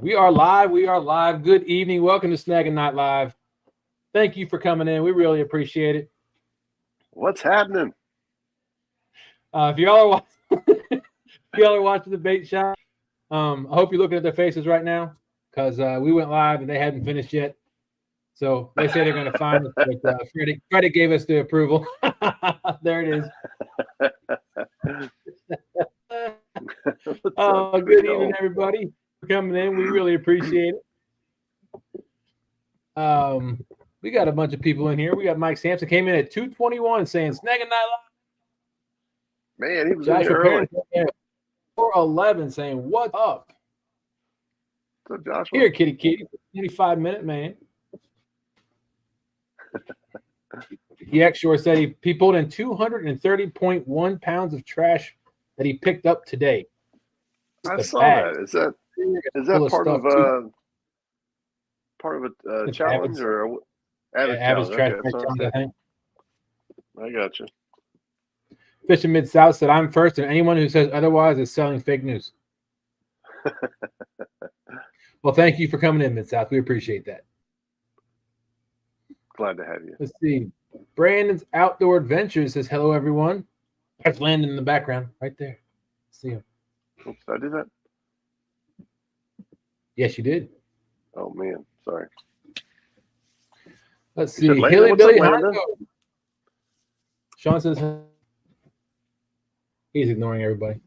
We are live. We are live. Good evening. Welcome to Snaggin Night Live. Thank you for coming in. We really appreciate it. What's happening? If y'all are watching the bait shop, I hope you're looking at their faces right now because we went live and they hadn't finished yet. So they say they're going to find us. But Freddie gave us the approval. There it is. Good evening, everybody. For coming in. We really appreciate it. We got a bunch of people in here. We got Mike Sampson came in at 2:21 saying Snaggin Night Live. Man, he was in here early. 4:11 saying what's up. So Joshua. Here, kitty, 25-minute man. He actually said he pulled in 230.1 pounds of trash that he picked up today. I saw that. Is that part of a challenge or Avid's trash challenge, I think. I got you. Fishin Mid-South said, I'm first, and anyone who says otherwise is selling fake news. Well, thank you for coming in, Mid-South. We appreciate that. Glad to have you. Let's see. Brandon's Outdoor Adventures says, hello, everyone. That's Landon in the background right there. See him. Oops, did I do that? Yes, you did. Oh, man. Sorry. Let's see. Hilly Billy Sean says he's ignoring everybody.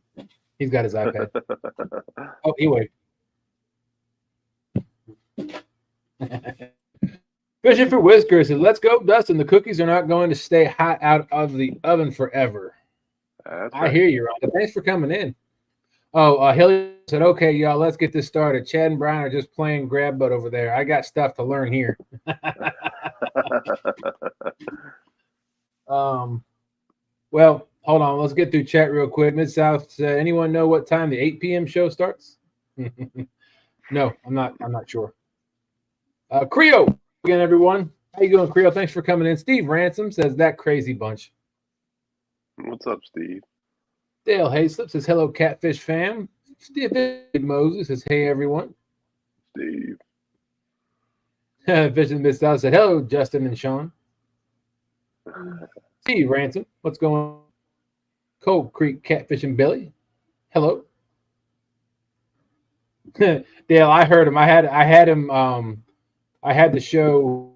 He's got his iPad. Oh, he waved. Fishing for Whisker said, let's go, Dustin. The cookies are not going to stay hot out of the oven forever. That's I hear you, Ron. Thanks for coming in. Oh, Hilly said, okay, y'all, let's get this started. Chad and Brian are just playing grab butt over there. I got stuff to learn here. Well, hold on. Let's get through chat real quick. Mid-South said, anyone know what time the 8 p.m. show starts? No, I'm not sure. Creo, again, everyone. How you doing, Creo? Thanks for coming in. Steve Ransom says, that crazy bunch. What's up, Steve? Dale Hayslip says, hello, Catfish fam. Steve Moses says, hey, everyone. Steve. Vision Mid-South said, hello, Justin and Sean. Steve Ransom, what's going on? Cold Creek Catfishing Billy, hello. Dale, I heard him. I had him. I had the show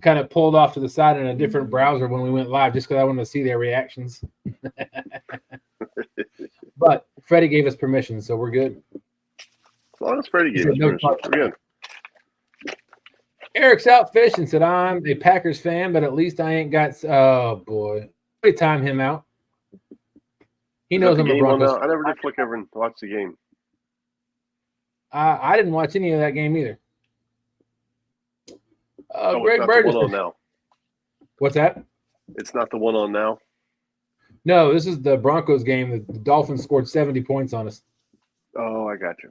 kind of pulled off to the side in a different browser when we went live, just because I wanted to see their reactions. But Freddie gave us permission, so we're good. As long as Freddie gave us permission, we're good. Eric's out fishing, said, I'm a Packers fan, but at least I ain't got. Oh boy, we time him out. He knows I'm a Broncos. I never did flick over and watch the game. I didn't watch any of that game either. Greg Burgess. Burgess. The one on now. What's that? It's not the one on now. No, this is the Broncos game. The Dolphins scored 70 points on us. Oh, I got you.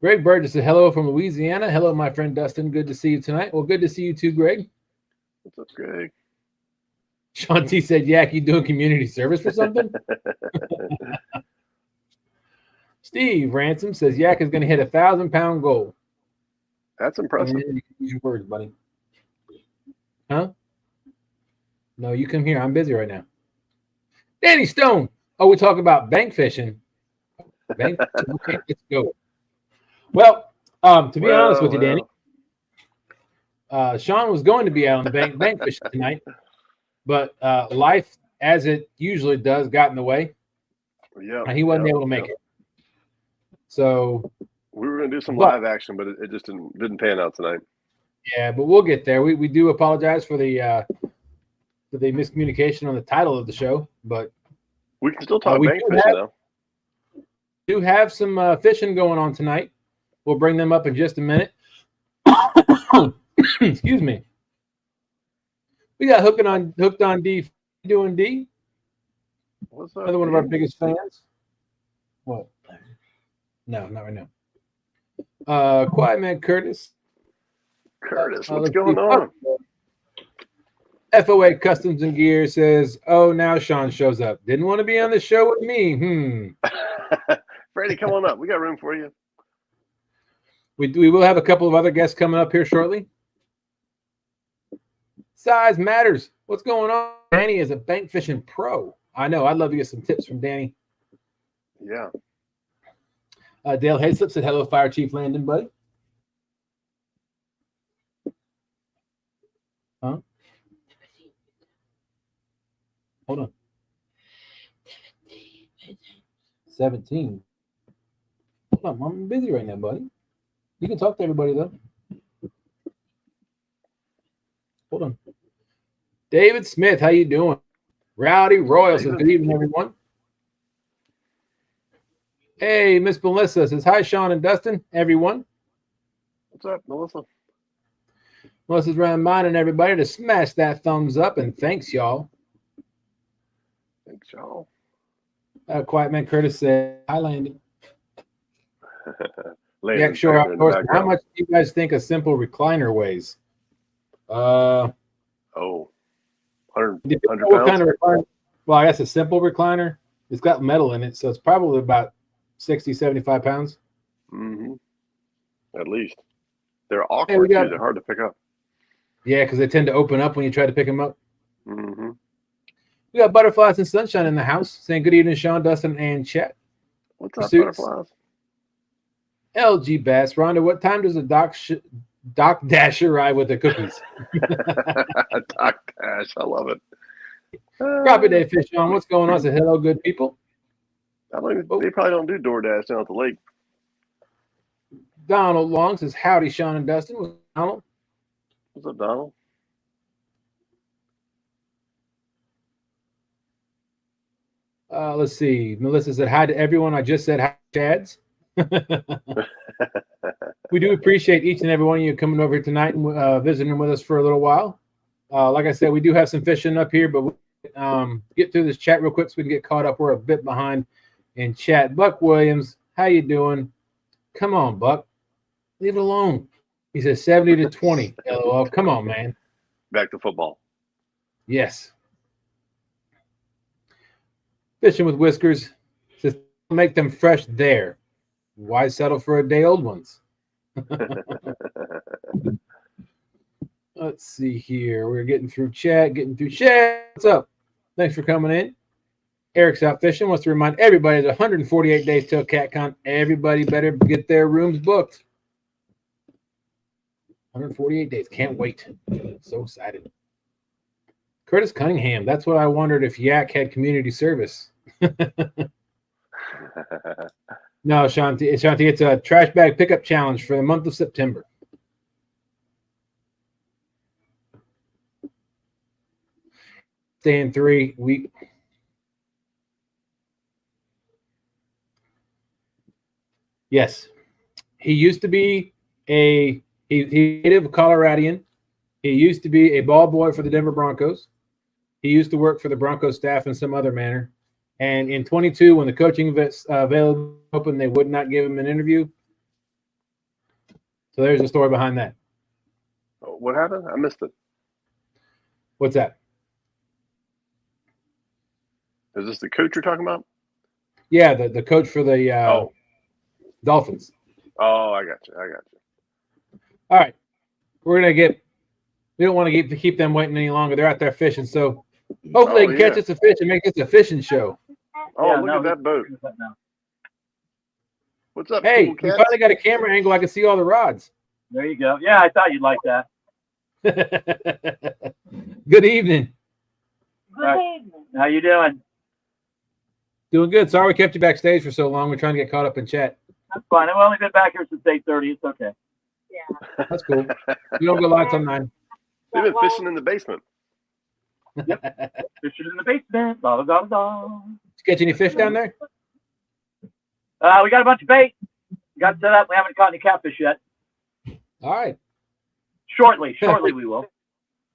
Greg Burgess said, hello from Louisiana. Hello, my friend Dustin. Good to see you tonight. Well, good to see you too, Greg. What's up, Greg? Sean T said, Yak, you doing community service for something? Steve Ransom says, Yak is going to hit 1,000-pound goal. That's impressive. Use your words, buddy. Huh? No, you come here. I'm busy right now. Danny Stone. Oh, we talk about bank fishing. Okay, let's go. Well, to be honest with you, Danny, Sean was going to be out on the bank fishing tonight, but life, as it usually does, got in the way. Yeah, and he wasn't able to make it. So we were going to do some live action, but it just didn't pan out tonight. Yeah, but we'll get there. We do apologize for the miscommunication on the title of the show, but we can still talk bank fishing now. We do have some fishing going on tonight. We'll bring them up in just a minute. Excuse me. We got Hooked on D. Doing D. What's up? Another one of our biggest fans. What? No, not right now. Quiet Man Curtis. What's going on? F.O.A. Customs and Gear says, oh, now Sean shows up. Didn't want to be on the show with me. Freddie, come on up. We got room for you. We will have a couple of other guests coming up here shortly. Size matters. What's going on? Danny is a bank fishing pro. I know. I'd love to get some tips from Danny. Yeah. Dale Hayslip said, hello, Fire Chief Landon, buddy. Huh? Hold on. 17. Hold on, I'm busy right now, buddy. You can talk to everybody, though. Hold on. David Smith, how you doing? Rowdy Royal says, good evening, everyone. Hey, Miss Melissa says, hi, Sean and Dustin, everyone. What's up, Melissa? Melissa's reminding everybody to smash that thumbs up, and thanks, y'all. Thanks, y'all. Quiet Man Curtis said, hi, Landon. Yeah, sure. Of course. How much do you guys think a simple recliner weighs? 100 pounds? What kind of recliner? Well, I guess a simple recliner. It's got metal in it, so it's probably about 60, 75 pounds. Mm-hmm. At least. They're awkward, too. They're hard to pick up. Yeah, because they tend to open up when you try to pick them up. Mm-hmm. We got Butterflies and Sunshine in the house saying good evening, Sean, Dustin, and Chatt. What's up, Butterflies? LG Bass. Rhonda, what time does the Doc Dash arrive with the cookies? Doc Dash. I love it. Copy Day Fish on. What's going on? Say hello, good people. They probably don't do DoorDash down at the lake. Donald Long says, howdy, Sean and Dustin. What's up, Donald? What's up, Donald? Let's see. Melissa said, hi to everyone. I just said hi, Chads. We do appreciate each and every one of you coming over here tonight and visiting with us for a little while. Like I said, we do have some fishing up here, but we'll get through this chat real quick so we can get caught up. We're a bit behind in chat. Buck Williams, how you doing? Come on, Buck. Leave it alone. He says 70 to 20. LOL. Come on, man. Back to football. Yes. Fishing with Whiskers says make them fresh there. Why settle for a day old ones? Let's see here. We're getting through chat. What's up? Thanks for coming in. Eric's out fishing. Wants to remind everybody there's 148 days till CatCon. Everybody better get their rooms booked. 148 days. Can't wait. So excited. Curtis Cunningham. That's what I wondered if Yak had community service. No, Shanti, it's a trash bag pickup challenge for the month of September. Stay in 3 weeks. Yes. He used to be a native Coloradian. He used to be a ball boy for the Denver Broncos. He used to work for the Broncos staff in some other manner. And in 22, when the coaching available open, they would not give him an interview. So there's the story behind that. What happened? I missed it. What's that? Is this the coach you're talking about? Yeah, the coach for the Dolphins. Oh, I got you. All right. We don't want to keep them waiting any longer. They're out there fishing. So hopefully they can catch us a fish and make this a fishing show. Oh, look at that boat. What's up? Hey, cool we finally got a camera angle. I can see all the rods. There you go. Yeah, I thought you'd like that. Good evening. Good evening. How you doing? Doing good. Sorry we kept you backstage for so long. We're trying to get caught up in chat. That's fine. I've only been back here since 8:30. It's okay. Yeah. That's cool. You don't go live till 9. We've been fishing in the basement. Yep. Fishing in the basement. Da, da, da, da. Did you catch any fish down there? We got a bunch of bait. Got set up. We haven't caught any catfish yet. All right. Shortly we will.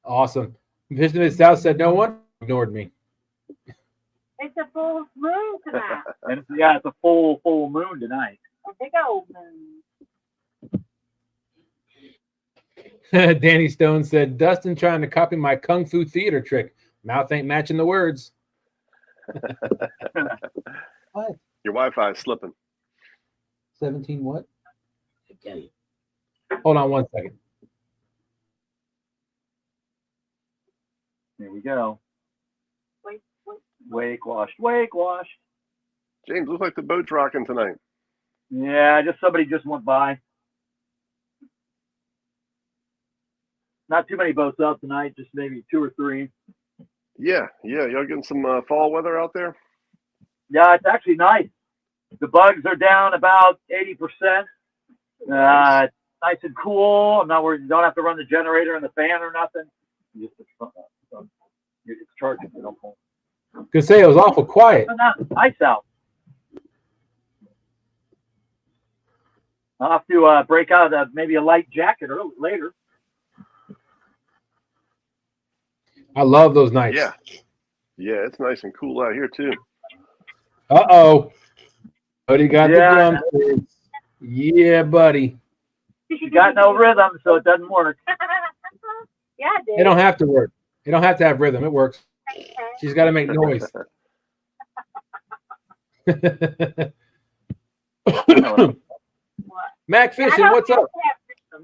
Awesome. Fishin' in the South said no one ignored me. It's a full moon tonight. And it's a full moon tonight. A big old moon. Danny Stone said, Dustin trying to copy my Kung Fu theater trick. Mouth ain't matching the words. What? Your Wi-Fi is slipping. 17 what? Okay. Hold on 1 second. There we go. Wake. Wake washed. James, looks like the boat's rocking tonight. Yeah, somebody just went by. Not too many boats out tonight, just maybe 2 or 3. Yeah. Y'all getting some fall weather out there? Yeah, it's actually nice. The bugs are down about 80%. Nice. Nice and cool. I'm not worried. You don't have to run the generator and the fan or nothing. You just it's charging. You don't pull. Could say it was awful quiet. Ice out. I'll have to break out maybe a light jacket later. I love those nights. Yeah, it's nice and cool out here too. Uh-oh. Buddy got the drumsticks. Yeah, buddy. You got no rhythm, so it doesn't work. Yeah, I did. It don't have to work. It don't have to have rhythm. It works. She's got to make noise. Mac Fishin, what's up?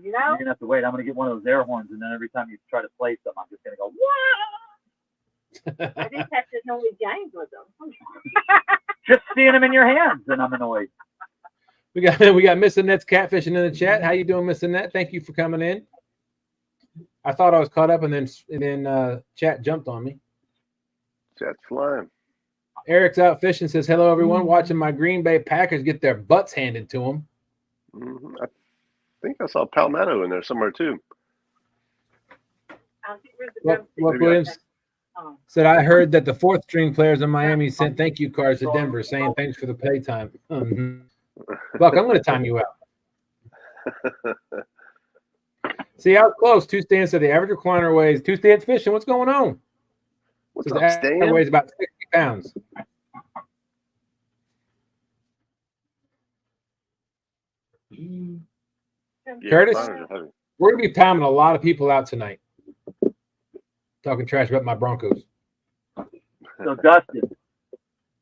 You know? You're gonna have to wait. I'm gonna get one of those air horns, and then every time you try to play something, I'm just gonna go, Whoa! I just have to know James with them. just seeing them in your hands, and I'm annoyed. We got Miss Annette's catfishing in the chat. How you doing, Miss Annette? Thank you for coming in. I thought I was caught up, and then Chat jumped on me. Chat's flying. Eric's out fishing. Says hello, everyone. Watching my Green Bay Packers get their butts handed to them. I think I saw Palmetto in there somewhere too. Well, Williams said, I heard that the 4th string players in Miami sent thank you cards to Denver saying thanks for the playtime. Buck, I'm going to time you out. See, I was close. 2 stands. So the average recliner weighs 2 stands fishing. What's going on? What's so up, the Stan? average weighs about 60 pounds. Yeah, Curtis, liners are heavy. we're going to be timing a lot of people out tonight. Talking trash about my Broncos. So, Dustin,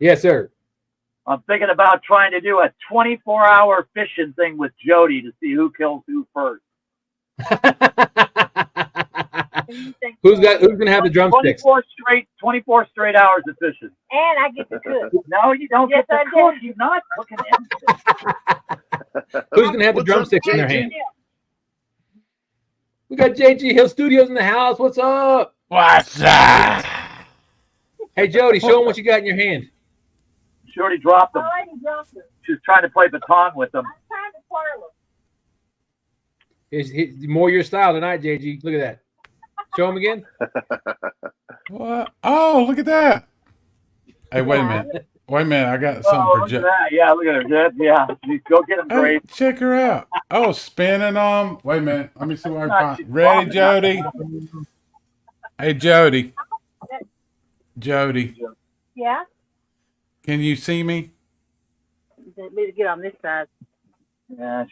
Yes, sir. I'm thinking about trying to do a 24-hour fishing thing with Jodi to see who kills who first. Who's gonna have the drumsticks? 24 straight hours of fishing. And I get to cook. No, you don't Yes, get to I cook. do. You're not cooking anything. Who's gonna have the What's up, drumsticks in their JG? hand? We got JG Hill Studios in the house. What's up? What's up? Hey, Jody, show them what you got in your hand. She already dropped I them. already dropped it. She was trying to play baton with them. I'm trying to twirl It's more your style tonight, JG. Look at that. Show them again. What? Oh, look at that. Hey, wait a minute. Wait a minute. I got something Oh, for look at Jody. that. Yeah, look at her. Yeah. You go get them, Hey, Grace. check her out. Oh, spinning them. Wait a minute. Let me see what I Not- find. Ready, Jody? Hey, Jody. Jody, it. Yeah? can you see me? Let me get on this side. Yeah.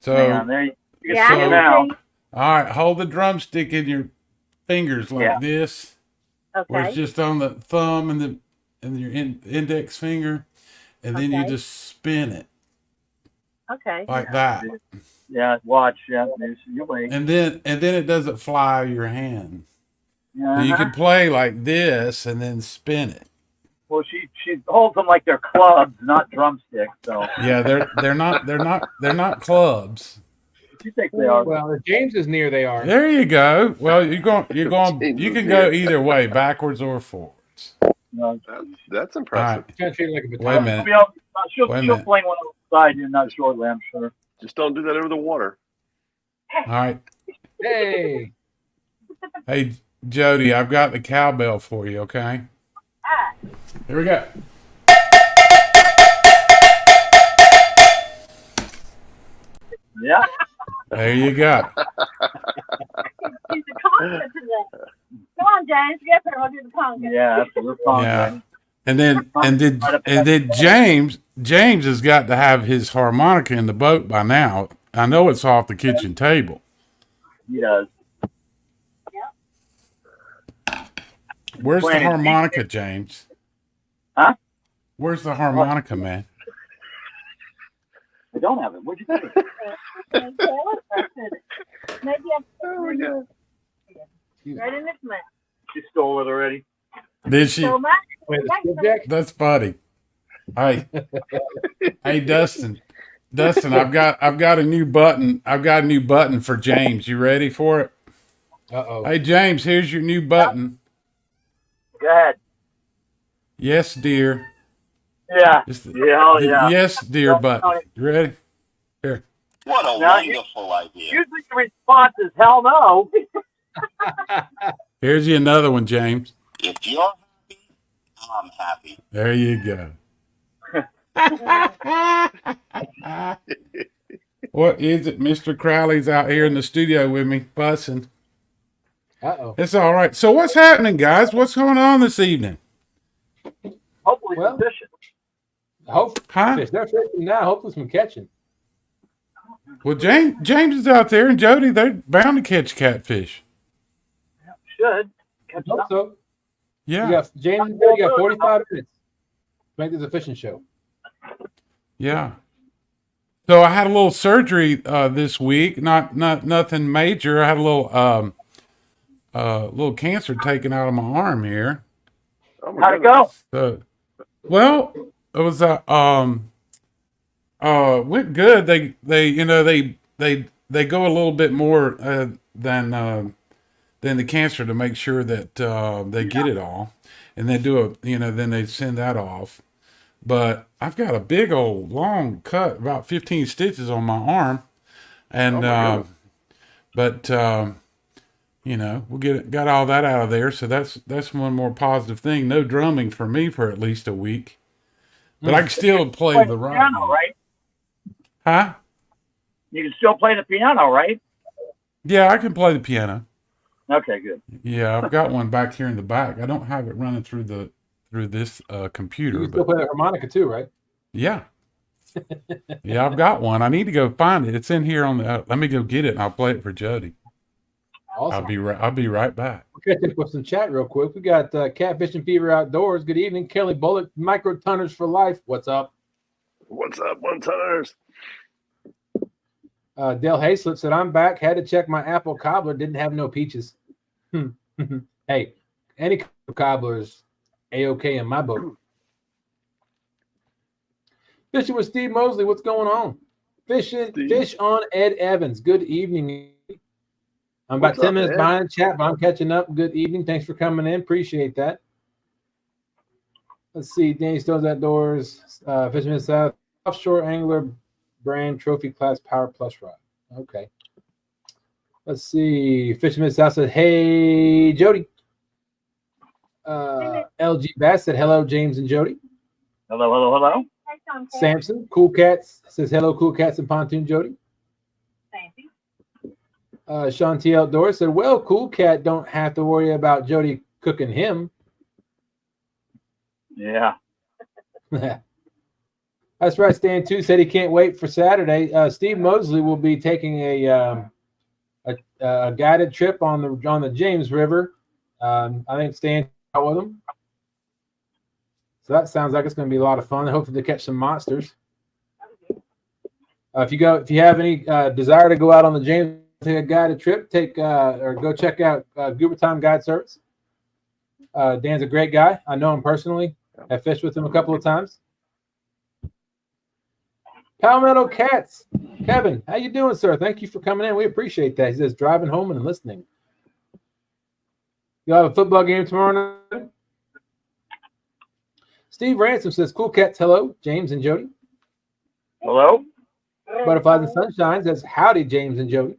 So, Hang on there. You can Yeah, see so- it now. all right, hold the drumstick in your fingers like Yeah. this. Where it's Okay. just on the thumb and your index finger, and then you Okay. just spin it Okay. like that, Yeah, watch. Yeah, you wait. and then it doesn't fly out of your hand. So you Uh-huh. can play like this and then spin it. Well, she holds them like they're clubs, not drumsticks. So Yeah, they're not clubs. she thinks they are. Well, if James is near, they are. There you go. Well, you can go either way, backwards or forwards. No, That's All impressive. right, Trying to treat it like a baton. wait a minute. she'll Wait a she'll minute. fling one on the side. You're not shortly, I'm sure. Just don't do that over the water. All right. Hey, Hey, Jody, I've got the cowbell for you. Okay. Here we go. Yeah. There you go. He's a conga to that. Come on, James. Get up here. I'll do the conga. Yeah, that's what we're calling Yeah. it. And then James has got to have his harmonica in the boat by now. I know it's off the kitchen table. He does. Where's the Playing it. harmonica, James? Huh? Where's the harmonica, man? I don't have it. What'd you say? Maybe I'm right in this mess. She stole it already. Did she? So much. Wait, the skipjack? That's funny. Hey, hey, Dustin, I've got a new button. I've got a new button for James. You ready for it? Uh-oh. Hey, James, here's your new button. Go ahead. Yes, dear. Yeah. It's the, Yeah. Yeah. yes, dear button. You ready? Here. What a Now, wonderful idea. Usually the response is hell no. Here's you another one, James. If you're happy, I'm happy. There you go. What is it? Mr. Crowley's out here in the studio with me, fussing. Uh-oh. It's all right. So what's happening, guys? What's going on this evening? Hopefully Well, some fishing. Hope Huh? fish. They're fishing now. Hopefully some catching. Well, James is out there, and Jodi, they're bound to catch catfish. Should. I hope so. Yeah. You got James and Jodi got 45 minutes to make this a fishing show. Yeah. So I had a little surgery this week. Not nothing major. I had a little cancer taken out of my arm here. Oh my How'd it goodness. go? So, well, it was went good. They go a little bit more than the cancer to make sure that they get it all, and they do then they send that off. But I've got a big old long cut, about 15 stitches on my arm, and Oh my but we got all that out of there. So that's one more positive thing. No drumming for me for at least a week, but I can still play the rock. Piano, right? Huh? You can still play the piano, right? Yeah, I can play the piano. Okay, good. Yeah, I've got one back here in the back. I don't have it running through this computer, You can still but play the harmonica too, right? yeah. Yeah, I've got one. I need to go find it. It's in here on the. Let me go get it, and I'll play it for Jodi. Awesome. I'll be right back. We'll catch up with some chat real quick. We got Catfishing Fever Outdoors. Good evening, Kelly Bullock, Micro Tunners for Life. What's up? What's up, one-timers? Dale Hayslip said, I'm back. Had to check my apple cobbler. Didn't have no peaches. Hey, any cobbler is A-OK in my book. Fishing with Steve Mosley. What's going on? Fish on Ed Evans. Good evening. I'm about What's 10 up, minutes Ed? behind chat, but I'm catching up. Good evening. Thanks for coming in. Appreciate that. Let's see. Danny Stone's Outdoors. Fisherman South. Offshore Angler brand trophy class power plus rod. Okay. Let's see. Fisherman South said, hey, Jodi. LG Bass said, hello, James and Jodi. Hello. Samson, Cool Cats says, hello, Cool Cats and Pontoon Jodi. Shanti Outdoors said, well, Cool Cat don't have to worry about Jodi cooking him. Yeah. That's right. Stan 2 said he can't wait for Saturday. Steve Mosley will be taking a guided trip on the James River. I think Stan out with him. So that sounds like it's going to be a lot of fun. Hopefully to catch some monsters. If you have any desire to go out on the James, take a guided trip, or go check out Goober Time Guide Service. Dan's a great guy. I know him personally. I've fished with him a couple of times. Palmetto Cats. Kevin, how you doing, sir? Thank you for coming in. We appreciate that. He says driving home and listening. You have a football game tomorrow night? Steve Ransom says, Cool Cats, hello, James and Jodi. Hello. Butterflies and Sunshine says, howdy, James and Jodi.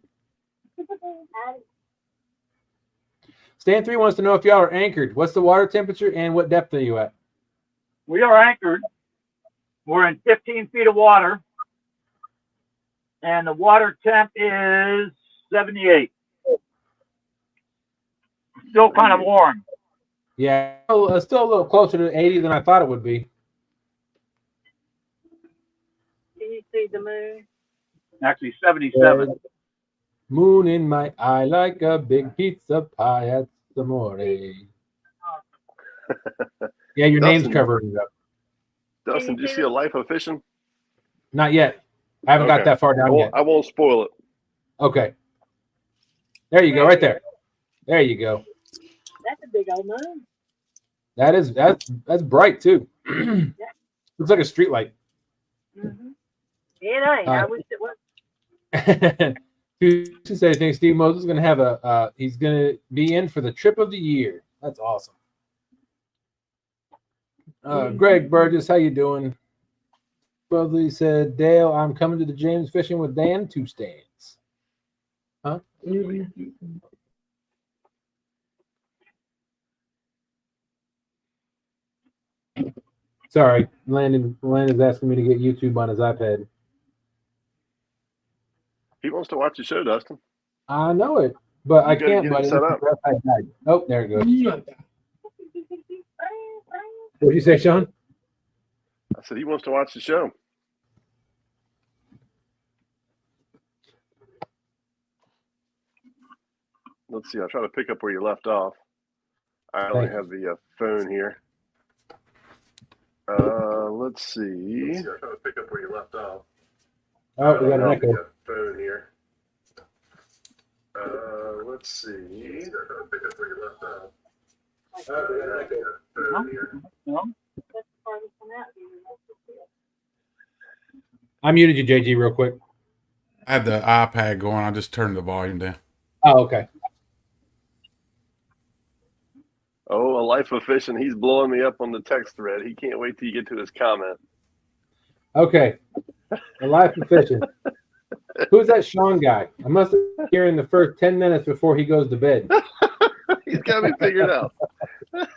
Stan 3 wants to know if y'all are anchored. What's the water temperature and what depth are you at? We are anchored. We're in 15 feet of water. And the water temp is 78. Still kind of warm. Yeah, still a little closer to 80 than I thought it would be. Can you see the moon? Actually, 77. Moon in my eye like a big pizza pie at Samore. Yeah, your name's Dustin. covering it up. Dustin, did you see a life of fishing? Not yet. I haven't got Okay. that far down yet. I won't spoil it. Okay. There you go, right there. There you go. That's a big old moon. That's bright too. Looks like a street light. Mm-hmm. It ain't. I wish it was. To say things, Steve Moses is going to have he's going to be in for the trip of the year. That's awesome. Greg Burgess, how you doing? Brotherly said, Dale, I'm coming to the James Fishing with Dan, 2 stands. Huh? Sorry, Landon's asking me to get YouTube on his iPad. He wants to watch the show, Dustin. I know it, but I can't. Get But it set up. Oh, there it goes. What did you say, Sean? I said he wants to watch the show. Let's see. I'll try to pick up where you left off. I only have the phone here. Let's see. I'll try to pick up where you left off. Oh, we got an echo. Phone here. Let's see. I'll try to pick up where you left off. Oh, we got an echo. Phone here. I muted you, JG, real quick. I had the iPad going. I just turned the volume down. Oh, okay. Oh, a life of fishing. He's blowing me up on the text thread. He can't wait till you get to his comment. Okay. A life of fishing. Who's that Sean guy? I must have been here in the first 10 minutes before he goes to bed. He's got me figured out. Let's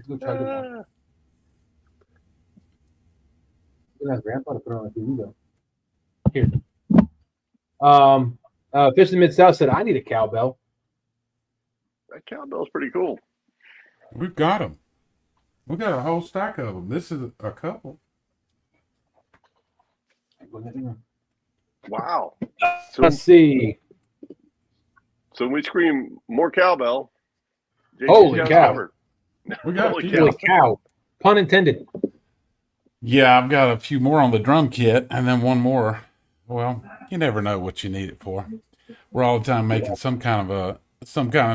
go try this. Nice grandpa to put on TV though. Here. Fishing Mid-South said, I need a cowbell. That cowbell's pretty cool. We've got them. We got a whole stack of them. This is a couple. Wow. So, Let's see. So when we scream more cowbell, Holy cow. Covered. We got Holy cow. Pun intended. Yeah, I've got a few more on the drum kit, and then one more. Well, you never know what you need it for. We're all the time making some kind of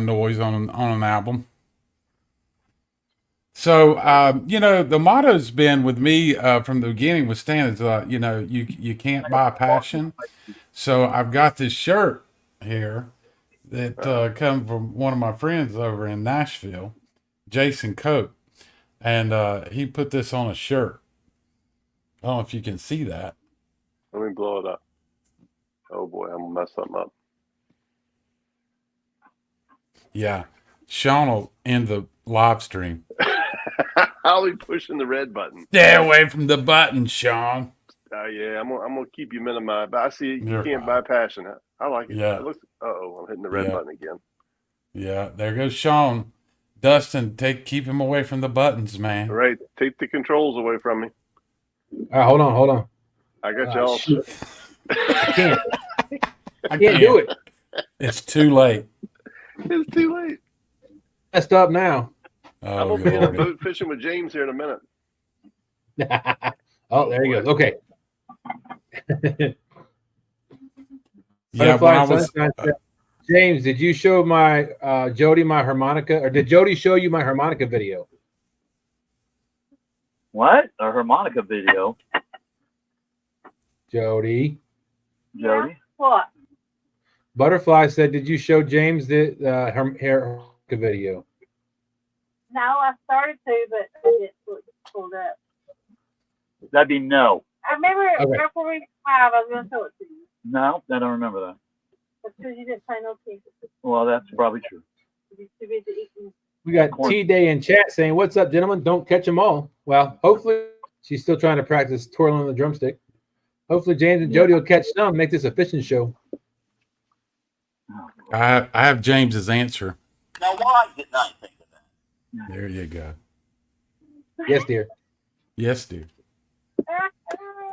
noise on an album. So, the motto's been with me from the beginning with Stan is, you can't buy passion. So I've got this shirt here that comes from one of my friends over in Nashville, Jason Cope, and he put this on a shirt. I don't know if you can see that. Let me blow it up. Oh boy, I'm gonna mess something up. Yeah, Sean will end the live stream. I'll be pushing the red button. Stay away from the button, Sean. Yeah, I'm gonna keep you minimized. But I see you You're can't fine. buy passion. I like it. Yeah. I'm hitting the red button again. Yeah, there goes Sean. Dustin, keep him away from the buttons, man. All right, take the controls away from me. All right, hold on. I got y'all. I can't. I can't do it. It's too late. It's too late. Messed up now. I'm Oh, gonna be in a Lordy. boat fishing with James here in a minute. Oh, there he goes. Okay. Yeah, when I was James, did you show my Jodi my harmonica, or did Jodi show you my harmonica video? What? A harmonica video? Jodi. Jodi? What? Butterfly said, did you show James the harmonica video? No, I started to, but I didn't pull it up. That'd be no. I remember Okay. after week 5, I was going to show it to you. No, I don't remember that. That's because you didn't pay no attention. Well, that's probably true. You too busy eating. We got T-Day in chat saying, what's up, gentlemen? Don't catch them all. Well, hopefully she's still trying to practice twirling the drumstick. Hopefully James and Jodi will catch some, make this a fishing show. I have James's answer. Now, why didn't I think of that? There you go. Yes, dear. Yes, dude.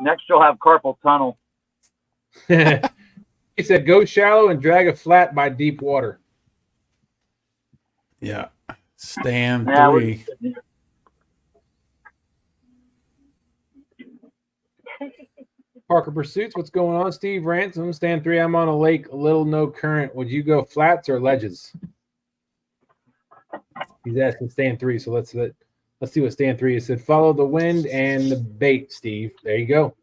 Next, you'll have carpal tunnel. He said, go shallow and drag a flat by deep water. Yeah. Stand Now 3. Parker Pursuits, what's going on? Steve Ransom, stand 3. I'm on a lake, little no current. Would you go flats or ledges? He's asking stand 3, so let's see what stand 3 is. Said follow the wind and the bait, Steve. There you go.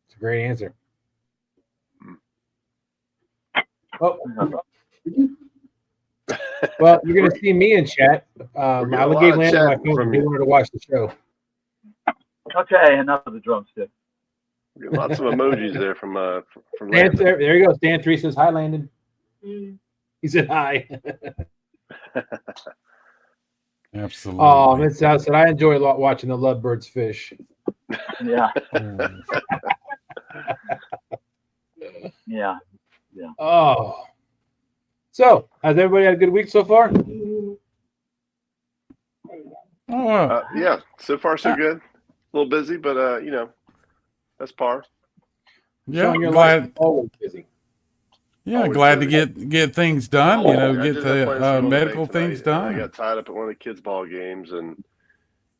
It's a great answer. Oh, well, you're gonna see me in chat. I gave Landon my phone because he wanted to watch the show. Okay, another drumstick. We got lots of emojis there from Landon. There you go. Stand 3 says hi, Landon. He said hi. Absolutely. Oh, Miss South said I enjoy a lot watching the lovebirds fish. Yeah. Yeah. Oh. So, has everybody had a good week so far? Yeah, so far so good. A little busy, but that's par. Yeah, Sean, your glad. life's always busy. Yeah, Always glad busy. to get things done. I Get just had plans to the go to medical Beck tonight, things and done. I got tied up at one of the kids' ball games and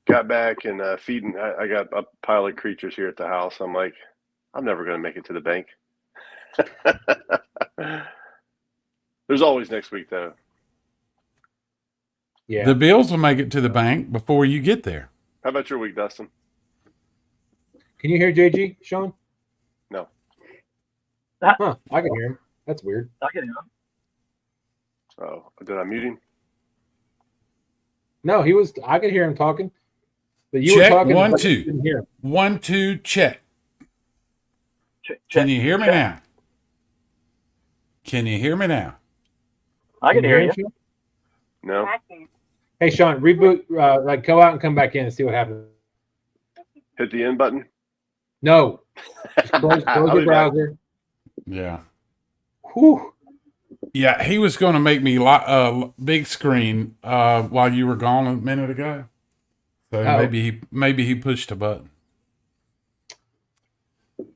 got back and feeding. I got a pile of creatures here at the house. I'm like, I'm never going to make it to the bank. There's always next week, though. Yeah. The bills will make it to the bank before you get there. How about your week, Dustin? Can you hear JG, Sean? No. Huh, I can hear him. That's weird. I can hear him. Oh, did I mute him? No, I could hear him talking. But you Check, were talking. 1, but 2. you didn't hear him. 1, 2, check. Check. Can you hear me now? Can you hear me now? I can hear you. Sean? No. Hey, Sean, reboot. Go out and come back in and see what happens. Hit the end button. No. Just close I'll your be back. browser. Yeah. Whew. Yeah, he was going to make me big screen while you were gone a minute ago. So maybe he pushed a button. All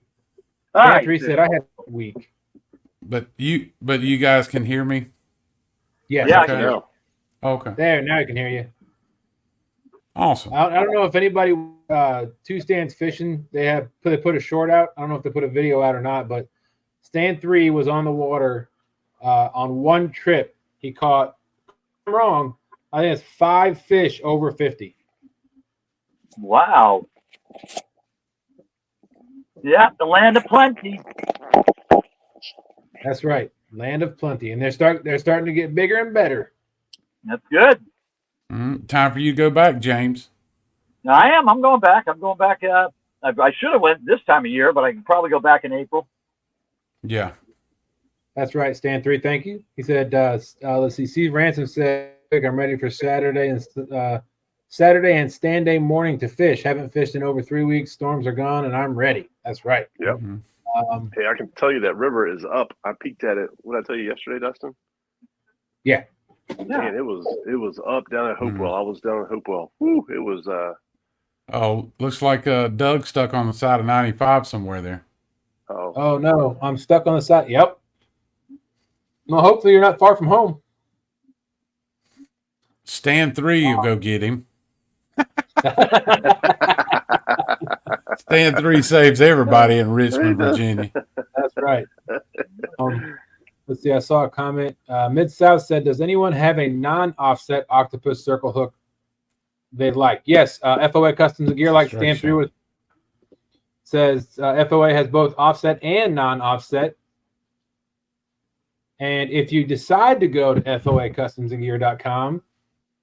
right. Three said I had a week. But you guys can hear me? Yes. Yeah, I Okay. can hear you. Okay. There, now I can hear you. Awesome. I don't know if anybody two stands fishing. They put a short out. I don't know if they put a video out or not, but stand 3 was on the water on one trip. He caught, I'm wrong, I think it's 5 fish over 50. Wow. Yeah, the land of plenty. That's right, land of plenty, and they're starting to get bigger and better. That's good. Time for you to go back, James. I am. I'm going back. I should have went this time of year, but I can probably go back in April. Yeah. That's right, stand 3. Thank you. He said, let's see. Steve Ransom said, I'm ready for Saturday and stand day morning to fish. Haven't fished in over 3 weeks. Storms are gone, and I'm ready. That's right. Yep. Hey, I can tell you that river is up. I peeked at it. What did I tell you yesterday, Dustin? Yeah. Man, it was up down at Hopewell. I was down at Hopewell. Whew, it was. Looks like Doug stuck on the side of 95 somewhere there. Oh no, I'm stuck on the side. Yep. Well, hopefully you're not far from home. Stand 3, you go get him. Stand 3 saves everybody in Richmond, Virginia. That's right. Let's see. I saw a comment. Mid-South said, does anyone have a non-offset octopus circle hook they'd like? Yes. F.O.A. Customs and Gear, like stand 3 with, says F.O.A. has both offset and non-offset. And if you decide to go to FOAcustomsandgear.com,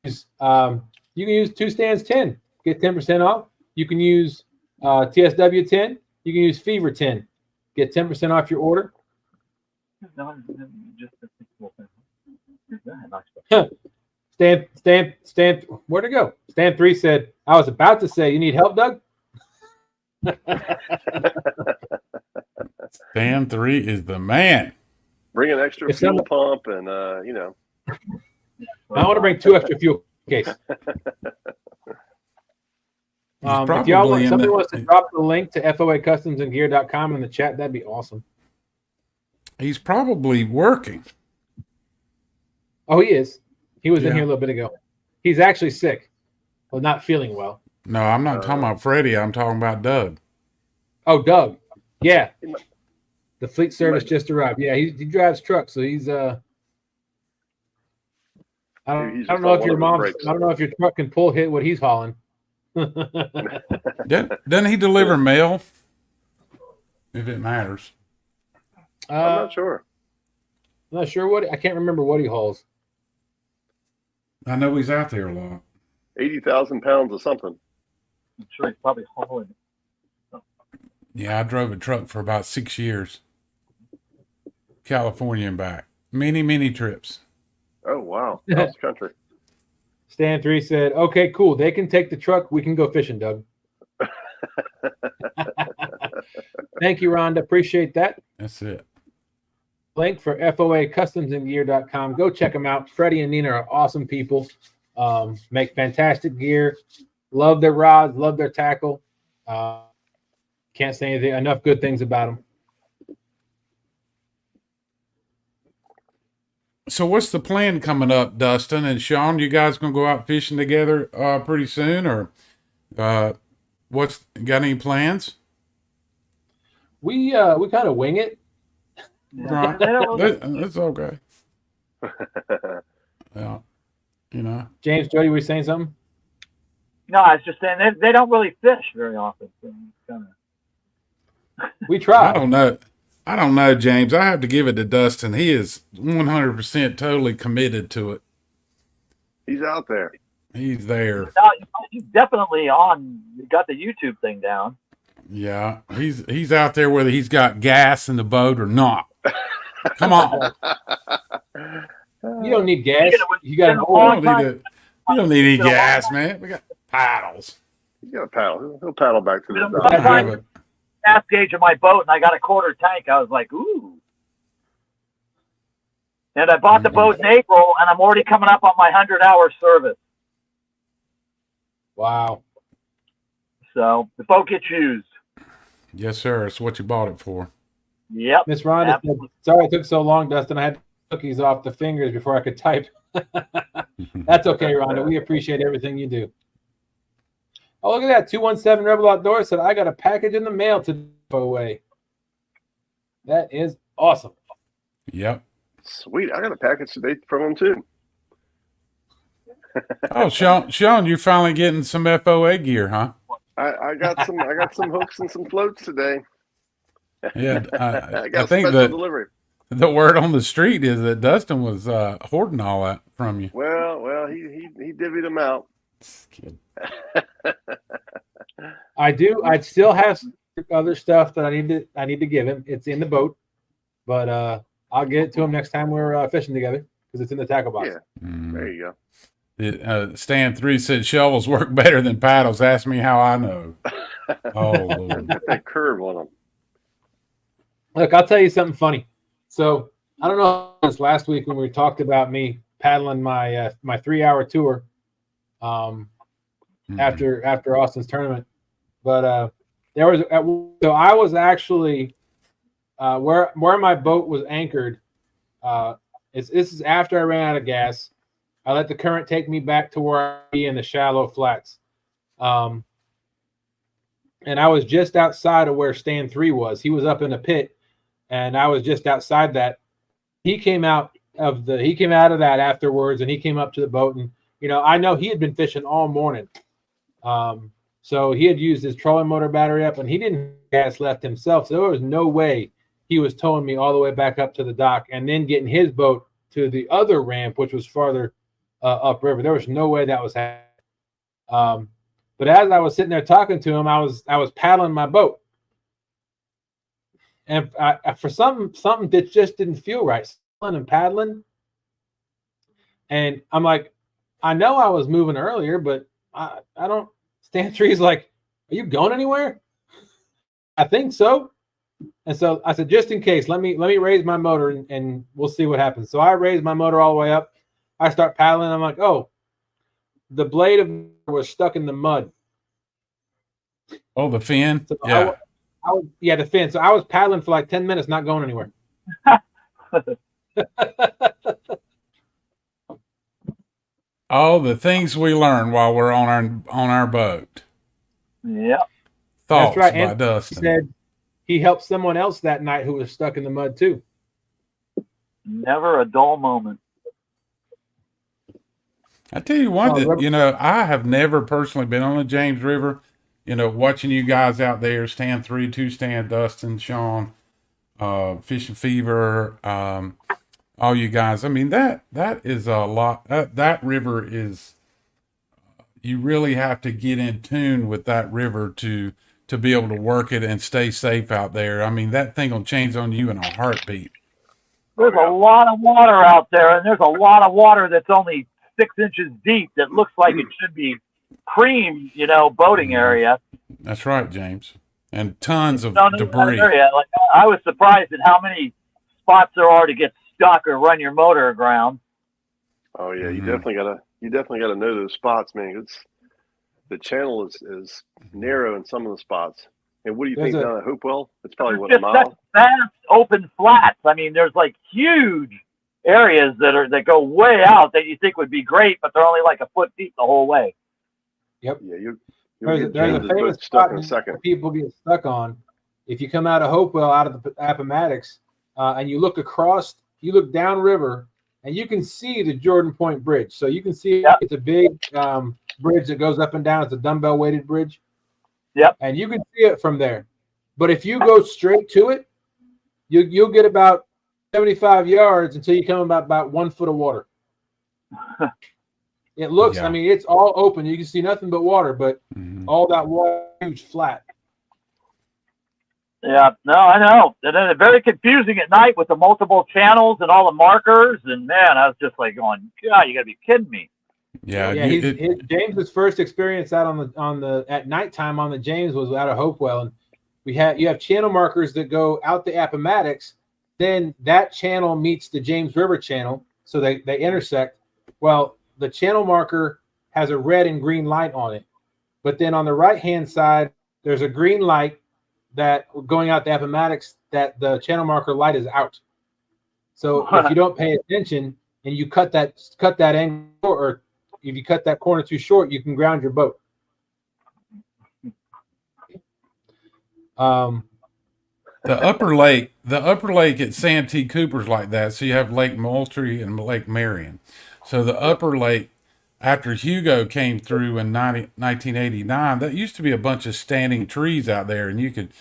you can use 2 stands 10, get 10% off. You can use TSW 10. You can use Fever 10, get 10% off your order. Stand. Where'd it go? Stand 3 said, I was about to say, you need help, Doug? Stand 3 is the man. Bring an extra fuel pump and, I want to bring 2 extra fuel cases. If y'all want, somebody wants to drop the link to FOAcustomsandgear.com in the chat, that'd be awesome. He's probably working. Oh, he is. He was in here a little bit ago. He's actually sick. Well, not feeling well. No, I'm not talking about Freddie. I'm talking about Doug. Oh, Doug. Yeah. He might- The fleet service might- just arrived. Yeah, he drives trucks, so he's I don't, He's I just don't know on if one your of his mom's breaks. I don't know if your truck can pull hit what he's hauling. Doesn't he deliver mail? If it matters. I'm not sure. I'm not sure what I can't remember what he hauls. I know he's out there a lot. 80,000 pounds of something. I'm sure he's probably hauling it. Yeah, I drove a truck for about 6 years. California and back. Many trips. Oh, wow. Cross country. Stan 3 said, okay, cool. They can take the truck. We can go fishing, Doug. Thank you, Rhonda. Appreciate that. That's it. Link for F.O.A. customsandgear.com. Go check them out. Freddie and Nina are awesome people. Make fantastic gear. Love their rods. Love their tackle. Can't say anything enough good things about them. So what's the plan coming up, Dustin and Sean? You guys gonna go out fishing together pretty soon, or what's got any plans? We kind of wing it. Right. They don't really- That's okay. Yeah. You know. James, Jody, were you saying something? No, I was just saying they don't really fish very often. So it's kinda... We try. I don't know, James. I have to give it to Dustin. He is 100% totally committed to it. He's out there. He's there. No, he's definitely on. You got the YouTube thing down. Yeah. He's out there whether he's got gas in the boat or not. Come on. You don't need gas. You got an It's been a oil. long You don't need any gas, man. We got paddles. He's got a paddle. He'll paddle back to the Yeah. dock. I have it. Gas gauge of my boat, and I got a quarter tank. I was like, ooh. And I bought the boat in April, and I'm already coming up on my 100-hour service. Wow. So the boat gets used. Yes, sir. It's what you bought it for. Yep. Miss Rhonda said, Absolutely. sorry it took so long, Dustin. I had cookies off the fingers before I could type. That's okay, Rhonda. We appreciate everything you do. Oh, look at that. 217 Rebel Outdoors said, I got a package in the mail to F.O.A. That is awesome. Yep. Sweet. I got a package today from him, too. Oh, Sean, you're finally getting some F.O.A. gear, huh? I got some hooks and some floats today. Yeah. I I got think special that delivery. the word on the street is that Dustin was hoarding all that from you. Well, he divvied them out. Just kidding. I still have other stuff that I need to give him. It's in the boat, but I'll get it to him next time we're fishing together because it's in the tackle box. Yeah, Mm. there you go. Stan 3 said shovels work better than paddles. Ask me how I know. Oh, Lord. Got that curve on them. Look, I'll tell you something funny. So I don't know if it was last week when we talked about me paddling my my 3-hour tour after Austin's tournament, but there was so I was actually where my boat was anchored. This is after I ran out of gas. I let the current take me back to where I'd be in the shallow flats. And I was just outside of where Stan 3 was. He was up in a pit, and I was just outside that. He came out of that afterwards, and he came up to the boat. And I know he had been fishing all morning, so he had used his trolling motor battery up, and he didn't have gas left himself. So there was no way he was towing me all the way back up to the dock, and then getting his boat to the other ramp, which was farther upriver. There was no way that was happening. But as I was sitting there talking to him, I was paddling my boat, and for something that just didn't feel right, paddling. And I'm like, I know I was moving earlier, but I don't. Stan 3's like, are you going anywhere? I think so. And so I said, just in case, let me raise my motor and we'll see what happens. So I raised my motor all the way up. I start paddling. I'm like, oh, the blade of was stuck in the mud. Oh, the fin? So Yeah. Yeah, the fin. So I was paddling for like 10 minutes, not going anywhere. All the things we learn while we're on our boat. Yep. thoughts right. by And Dustin. he said he helped someone else that night who was stuck in the mud too. Never a dull moment. I tell you one that, you know, I have never personally been on the James River. You know, watching you guys out there, stand 3, 2 stand, Dustin, Sean, Fishing Fever, all you guys. I mean, that is a lot. That river is, you really have to get in tune with that river to be able to work it and stay safe out there. I mean, that thing will change on you in a heartbeat. There's a lot of water out there, and there's a lot of water that's only 6 inches deep that looks like it should be cream, you know, boating area. That's right, James. And tons of debris. Like, I was surprised at how many spots there are to get stuck or run your motor aground. Oh yeah, you definitely gotta know those spots, man. It's the channel is narrow in some of the spots. And what do you think down at Hopewell? It's probably a mile. Vast open flats. I mean, there's like huge areas that go way out that you think would be great, but they're only like a foot deep the whole way. Yep. Yeah, there's a famous spot that people get stuck on. If you come out of Hopewell, out of the Appomattox, and you look across, you look downriver, and you can see the Jordan Point Bridge. So you can see it's a big bridge that goes up and down. It's a dumbbell weighted bridge. Yep. And you can see it from there. But if you go straight to it, you'll get about 75 yards until you come about 1 foot of water. It looks, I mean, it's all open. You can see nothing but water, but all that water is huge flat. Yeah, no, I know. And then it's very confusing at night with the multiple channels and all the markers. And man, I was just like going, God, you gotta be kidding me. Yeah, James's first experience out on the at nighttime on the James was out of Hopewell, and you have channel markers that go out the Appomattox. Then that channel meets the James River channel, so they intersect. Well, the channel marker has a red and green light on it, but then on the right hand side there's a green light that going out the Appomattox that the channel marker light is out. So if you don't pay attention and you cut that angle, or if you cut that corner too short, you can ground your boat. The upper lake at Santee Cooper's like that. So you have Lake Moultrie and Lake Marion. So the upper lake, after Hugo came through in 1989, that used to be a bunch of standing trees out there, and you could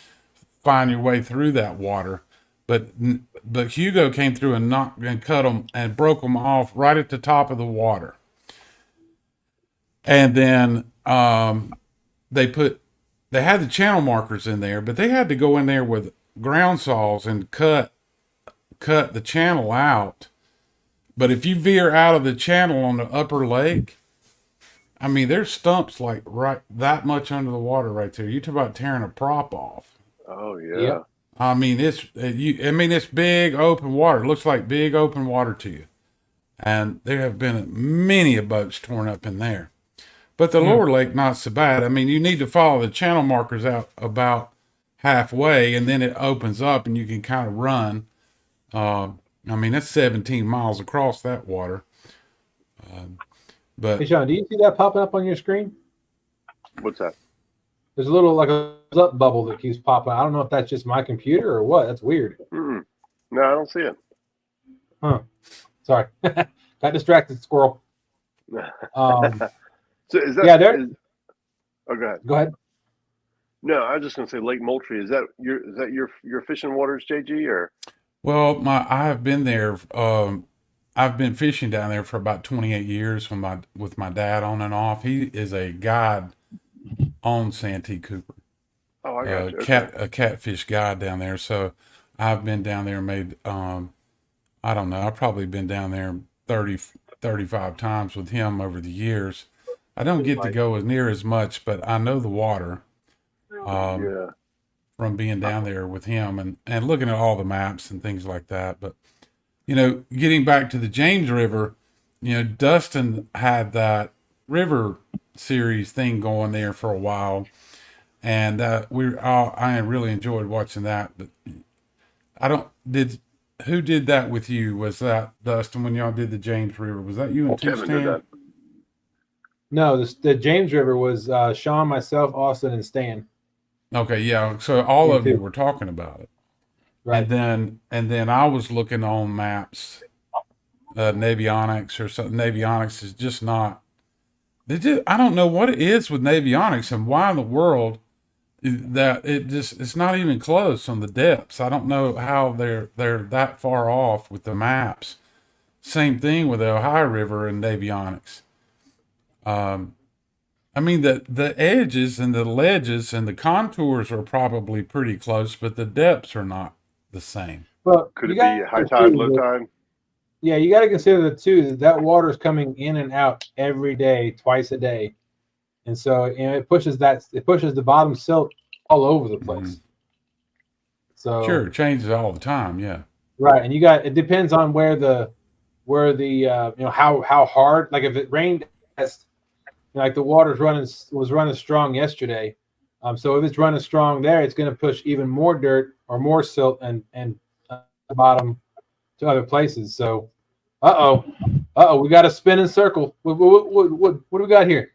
find your way through that water. But Hugo came through and cut them and broke them off right at the top of the water. And then they had the channel markers in there, but they had to go in there with ground saws and cut the channel out. But if you veer out of the channel on the upper lake, I mean, there's stumps like right that much under the water right there. You talk about tearing a prop off. Oh yeah. I mean, it's big open water. It looks like big open water to you. And there have been many boats torn up in there. But the lower lake, not so bad. I mean, you need to follow the channel markers out about halfway, and then it opens up and you can kind of run. I mean, that's 17 miles across that water. But hey, Sean, do you see that popping up on your screen? What's that? There's a little like a up bubble that keeps popping. I don't know if that's just my computer or what. That's weird. No, I don't see it. Huh. Sorry. Got distracted, squirrel. So is that? Yeah, there. Oh, go ahead. Go ahead. No, I was just going to say Lake Moultrie. Is that your fishing waters, JG, or? Well, I have been there. I've been fishing down there for about 28 years with my dad on and off. He is a guide on Santee Cooper. Oh, I got you. Okay. A catfish guide down there. So I've been down there and made, I don't know, I've probably been down there 30, 35 times with him over the years. I don't get to go as near as much, but I know the water from being down there with him and looking at all the maps and things like that. But, you know, getting back to the James River, you know, Dustin had that river series thing going there for a while. And I really enjoyed watching that. But who did that with you? Was that Dustin when y'all did the James River? Was that you and Stan? No, the James River was Sean, myself, Austin, and Stan. Okay, yeah. So all Me of you too. were talking about it. Right. And then I was looking on maps, Navionics or something. Navionics is just not. I don't know what it is with Navionics and why in the world that it's not even close on the depths. I don't know how they're that far off with the maps. Same thing with the Ohio River and Navionics. I mean the edges and the ledges and the contours are probably pretty close, but the depths are not the same. Well, Could you it be got high tide, low tide? Yeah, you got to consider that water is coming in and out every day, twice a day, and so it pushes the bottom silt all over the place. Mhm. So Sure, it changes all the time. Yeah. right, and it depends on where the how hard. Like if it rained, like the was running strong yesterday. So if it's running strong there, it's going to push even more dirt or more silt and the bottom to other places. So, we got a spinning circle. What do we got here?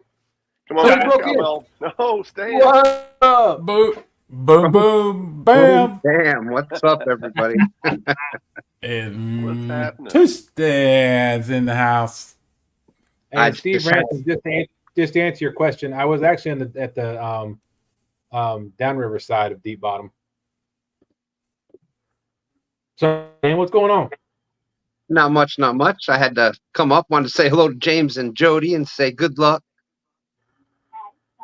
Come on, Somebody back, broke in. cowbell. No, stay in. What up? Boom, boom, boom, bam. Damn, what's up, everybody? And What's happening? two stands in the house. And Steve Ransom, just to answer your question, I was actually at the downriver side of Deep Bottom. So, man, what's going on? Not much, not much. I had to come up, wanted to say hello to James and Jody and say good luck.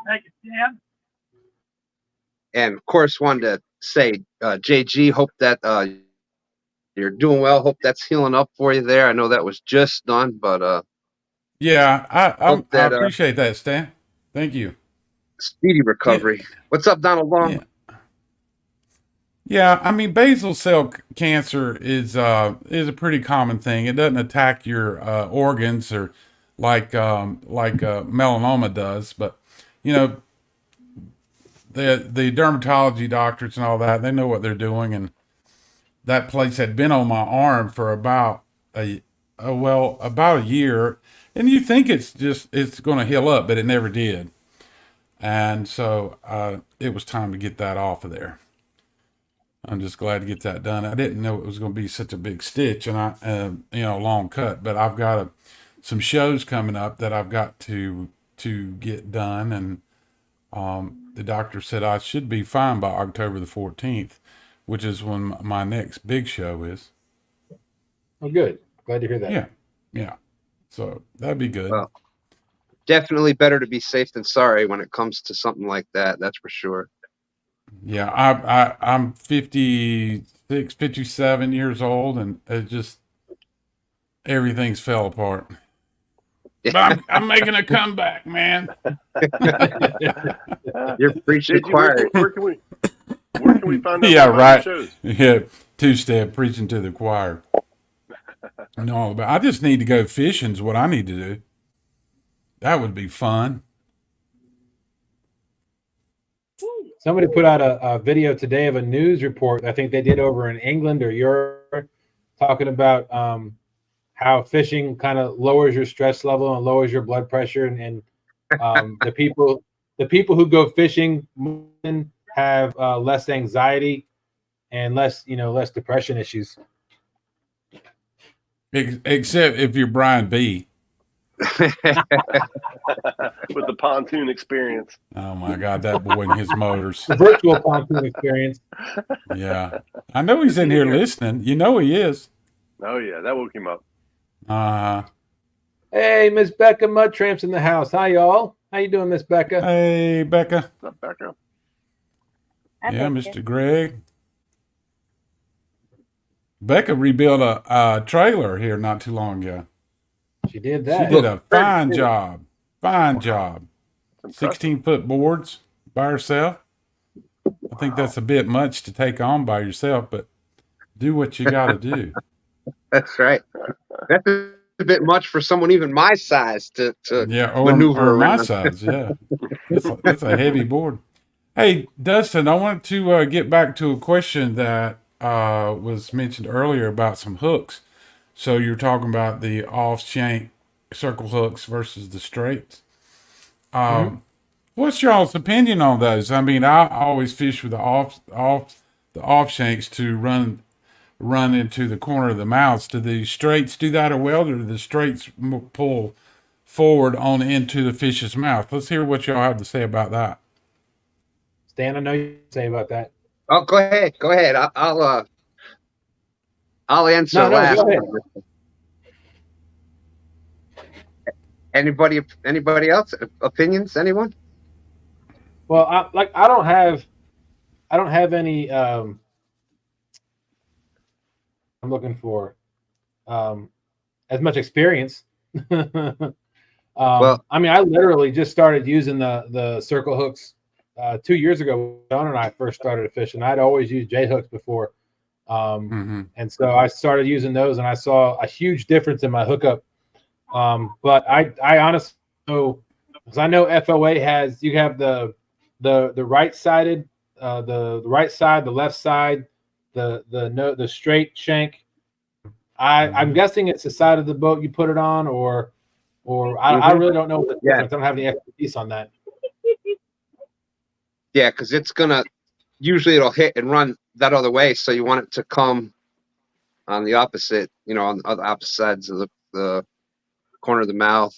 Thank you, Sam. And of course, wanted to say, JG, hope that you're doing well. Hope that's healing up for you there. I know that was just done, but Yeah, I hope that appreciate that, Stan. Thank you. speedy recovery. What's up, Donald Long? Yeah. Yeah, I mean, basal cell cancer is a pretty common thing. It doesn't attack your organs or like melanoma does, but you know, the dermatology doctors and all that, they know what they're doing, and that place had been on my arm for about a year, and you think it's going to heal up, but it never did, and so it was time to get that off of there. I'm just glad to get that done. I didn't know it was going to be such a big stitch and long cut, but I've got some shows coming up that I've got to get done. And, the doctor said I should be fine by October the 14th, which is when my next big show is. Oh, good. Glad to hear that. Yeah. Yeah. So that'd be good. Well, definitely better to be safe than sorry when it comes to something like that. That's for sure. Yeah, I'm 56, 57 years old, and it just everything's fell apart. But I'm making a comeback, man. You're preaching JG, choir. where can we find out Yeah, about right. your shows? Yeah, two-step preaching to the choir. No, but I just need to go fishing is what I need to do. That would be fun. Somebody put out a video today of a news report. I think they did over in England or Europe, talking about how fishing kind of lowers your stress level and lowers your blood pressure, and the people who go fishing have less anxiety and less depression issues. Except if you're Brian B. With the pontoon experience. Oh my God, that boy and his motors. The virtual pontoon experience. Yeah, I know he's in here listening. You know he is. Oh yeah, that woke him up. Hey, Miss Becca Mudtramp's in the house. Hi, y'all. How you doing, Miss Becca? Hey, Becca. What's up, Becca? Yeah, Mr. Greg. Becca rebuilt a trailer here not too long ago. She did that. She did a fine job. Fine job. 16-foot boards by herself. I think that's a bit much to take on by yourself, but do what you got to do. That's right. That's a bit much for someone even my size to maneuver or my around. size. Yeah, it's a heavy board. Hey, Dustin, I wanted to get back to a question that was mentioned earlier about some hooks. So you're talking about the off-shank circle hooks versus the straights. What What's y'all's opinion on those? I mean, I always fish with the off shanks to run into the corner of the mouths. Do the straights do that or well, or do the straights pull forward on into the fish's mouth? Let's hear what y'all have to say about that. Stan, I know you say about that. Oh, go ahead. Go ahead. I'll answer last. Go ahead. Anybody else? Opinions? Anyone? Well, I don't have any. I'm looking for as much experience. Well, I mean, I literally just started using the circle hooks 2 years ago. John and I first started fishing. I'd always used J hooks before, and so I started using those, and I saw a huge difference in my hookup. But I honestly know, because I know F.O.A has, you have the right sided, the right side, the left side, the straight shank. I'm guessing it's the side of the boat you put it on, or I really don't know what the difference. I don't have any expertise on that. Yeah, because it's gonna usually it'll hit and run that other way, so you want it to come on the opposite, on the opposite sides of the corner of the mouth.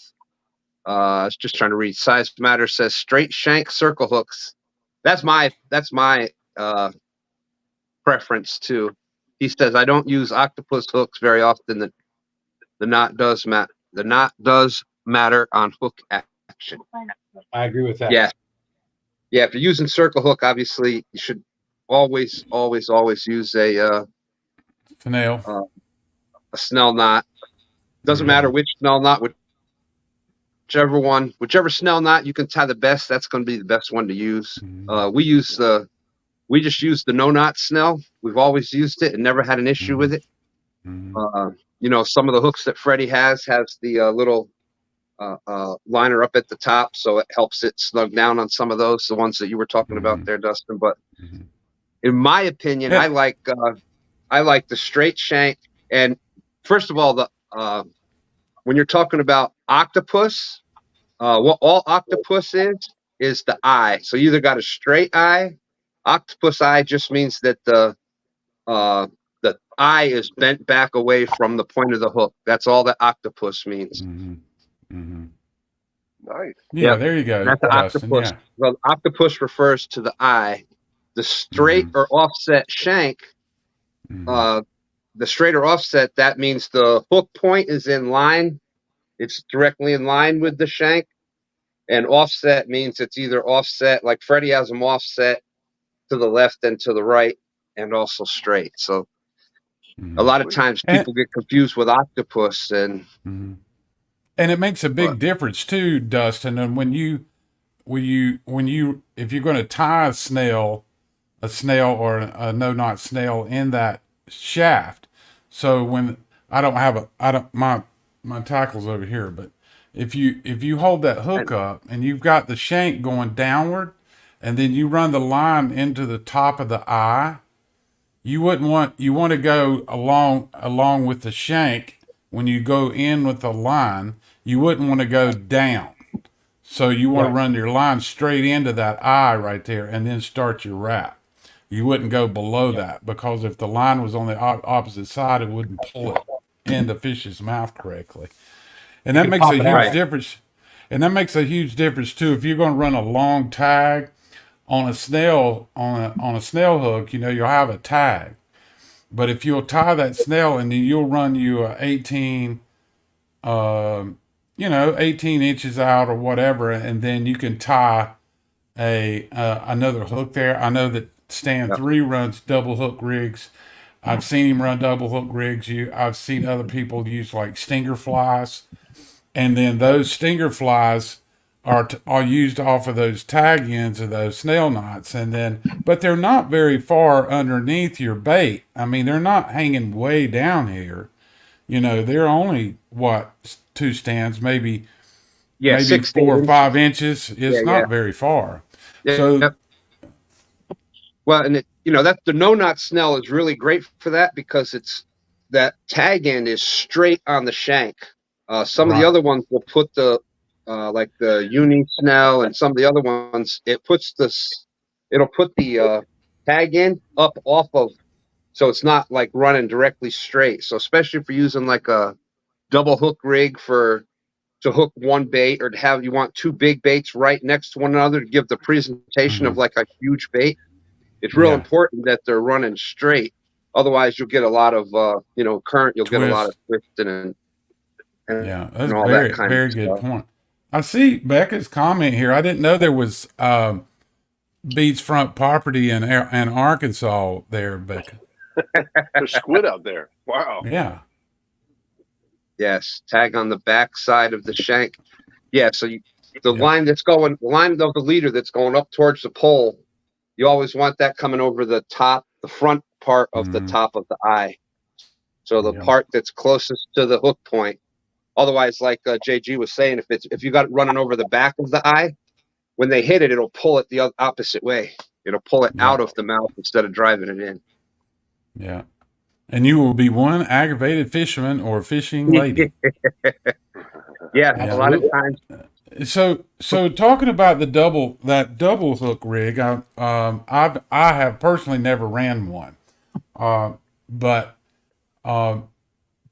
I was just trying to read. Size Matter says straight shank circle hooks. That's my preference too. He says I don't use octopus hooks very often. The knot does matter. The knot does matter on hook action. I agree with that. Yeah. If you're using circle hook, obviously you should always use a Snail. A snell knot. Doesn't matter which snell knot, whichever snell knot you can tie the best, that's going to be the best one to use. We just use the no knot snell. We've always used it and never had an issue with it. Some of the hooks that Freddie has the little liner up at the top, so it helps it snug down on some of those, the ones that you were talking about there, Dustin. But in my opinion, I like the straight shank. And first of all, when you're talking about octopus, what all octopus is the eye. So you either got a straight eye. Octopus eye just means that the eye is bent back away from the point of the hook. That's all that octopus means. Nice. Yeah, there you go. That's the octopus. Yeah. Well, octopus refers to the eye. The straight or offset shank, the straight or offset, that means the hook point is in line. It's directly in line with the shank. And offset means it's either offset, like Freddie has them offset to the left and to the right, and also straight. So a lot of times people get confused with octopus, and it makes a big difference too, Dustin. And when you if you're going to tie a snail or a no knot snail in that shaft, so when my tackle's over here, but if you hold that hook up and you've got the shank going downward, and then you run the line into the top of the eye, you want to go along with the shank. When you go in with the line, you wouldn't want to go down. So you want to run your line straight into that eye right there and then start your wrap. You wouldn't go below that, because if the line was on the opposite side, it wouldn't pull it in the fish's mouth correctly. And that makes a huge difference. And that makes a huge difference too. If you're going to run a long tag on a snail, on a snail hook, you'll have a tag. But if you'll tie that snail and then you'll run you a 18 inches out or whatever, and then you can tie another hook there. I know that Stan 3 runs double hook rigs. I've seen him run double hook rigs. I've seen other people use like stinger flies, and then those stinger flies are used off of those tag ends of those snail knots, but they're not very far underneath your bait. I mean, they're not hanging way down here. They're only 2 stands, maybe 4 or 5 inches. It's not very far. Well, and that the no knot snell is really great for that, because that tag end is straight on the shank. Some of the other ones will put the like the uni snell and some of the other ones, it'll put the tag in up off of, so it's not like running directly straight. So especially if you're using like a double hook rig to hook one bait, or you want two big baits right next to one another to give the presentation of like a huge bait, it's real important that they're running straight. Otherwise you'll get a lot of current, you'll get a lot of twisting and that's all very, that kind very of good stuff. point. I see Becca's comment here. I didn't know there was beachfront property in Arkansas there, Becca. There's squid out there. Wow. Yeah. Yes, tag on the back side of the shank. Yeah, so the line of the leader that's going up towards the pole, you always want that coming over the front part of the top of the eye. So the part that's closest to the hook point. Otherwise, like JG was saying, if you got it running over the back of the eye, when they hit it, it'll pull it the opposite way. It'll pull it out of the mouth instead of driving it in. Yeah. And you will be one aggravated fisherman or fishing lady. A lot of times. So talking about that double hook rig, I have personally never ran one, but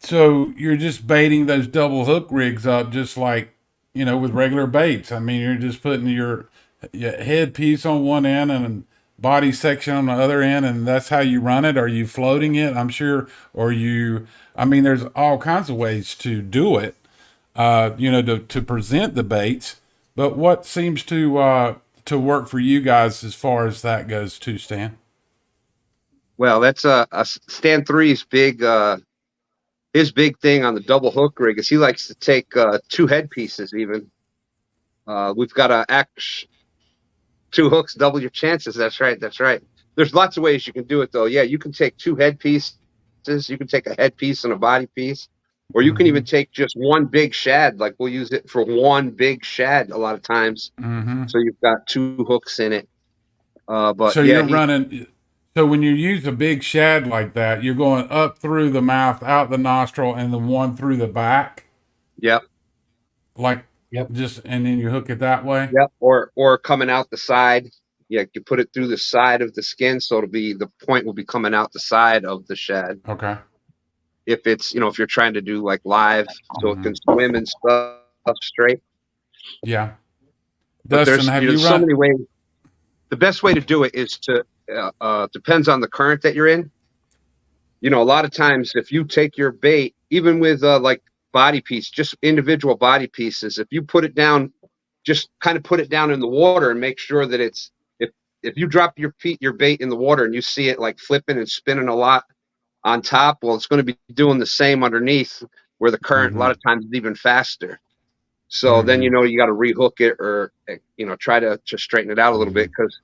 so you're just baiting those double hook rigs up just like with regular baits. I mean, you're just putting your headpiece on one end and body section on the other end, and that's how you run it. Are you floating it? I'm sure. There's all kinds of ways to do it, to present the baits. But what seems to work for you guys as far as that goes too, Stan? Well, that's Stan 3's big, his big thing on the double hook rig is he likes to take two headpieces even. We've got two hooks, double your chances. That's right. There's lots of ways you can do it, though. Yeah, you can take two headpieces. You can take a headpiece and a body piece. Or you can even take just one big shad. Like we'll use it for one big shad a lot of times. So you've got two hooks in it. You're running. So when you use a big shad like that, you're going up through the mouth, out the nostril, and the one through the back. Yep. And then you hook it that way. Yep. Or coming out the side. Yeah, you put it through the side of the skin, so the point will be coming out the side of the shad. Okay. If it's if you're trying to do like live, so it can swim and stuff straight. Yeah. Dustin, there's so many ways. The best way to do it is to depends on the current that you're in. A lot of times if you take your bait, even with like body piece, just individual body pieces, if you put it down, just kind of put it down in the water and make sure that if you drop your bait in the water and you see it like flipping and spinning a lot on top, well, it's going to be doing the same underneath where the current a lot of times is even faster. So then you got to rehook it or try to straighten it out a little bit, because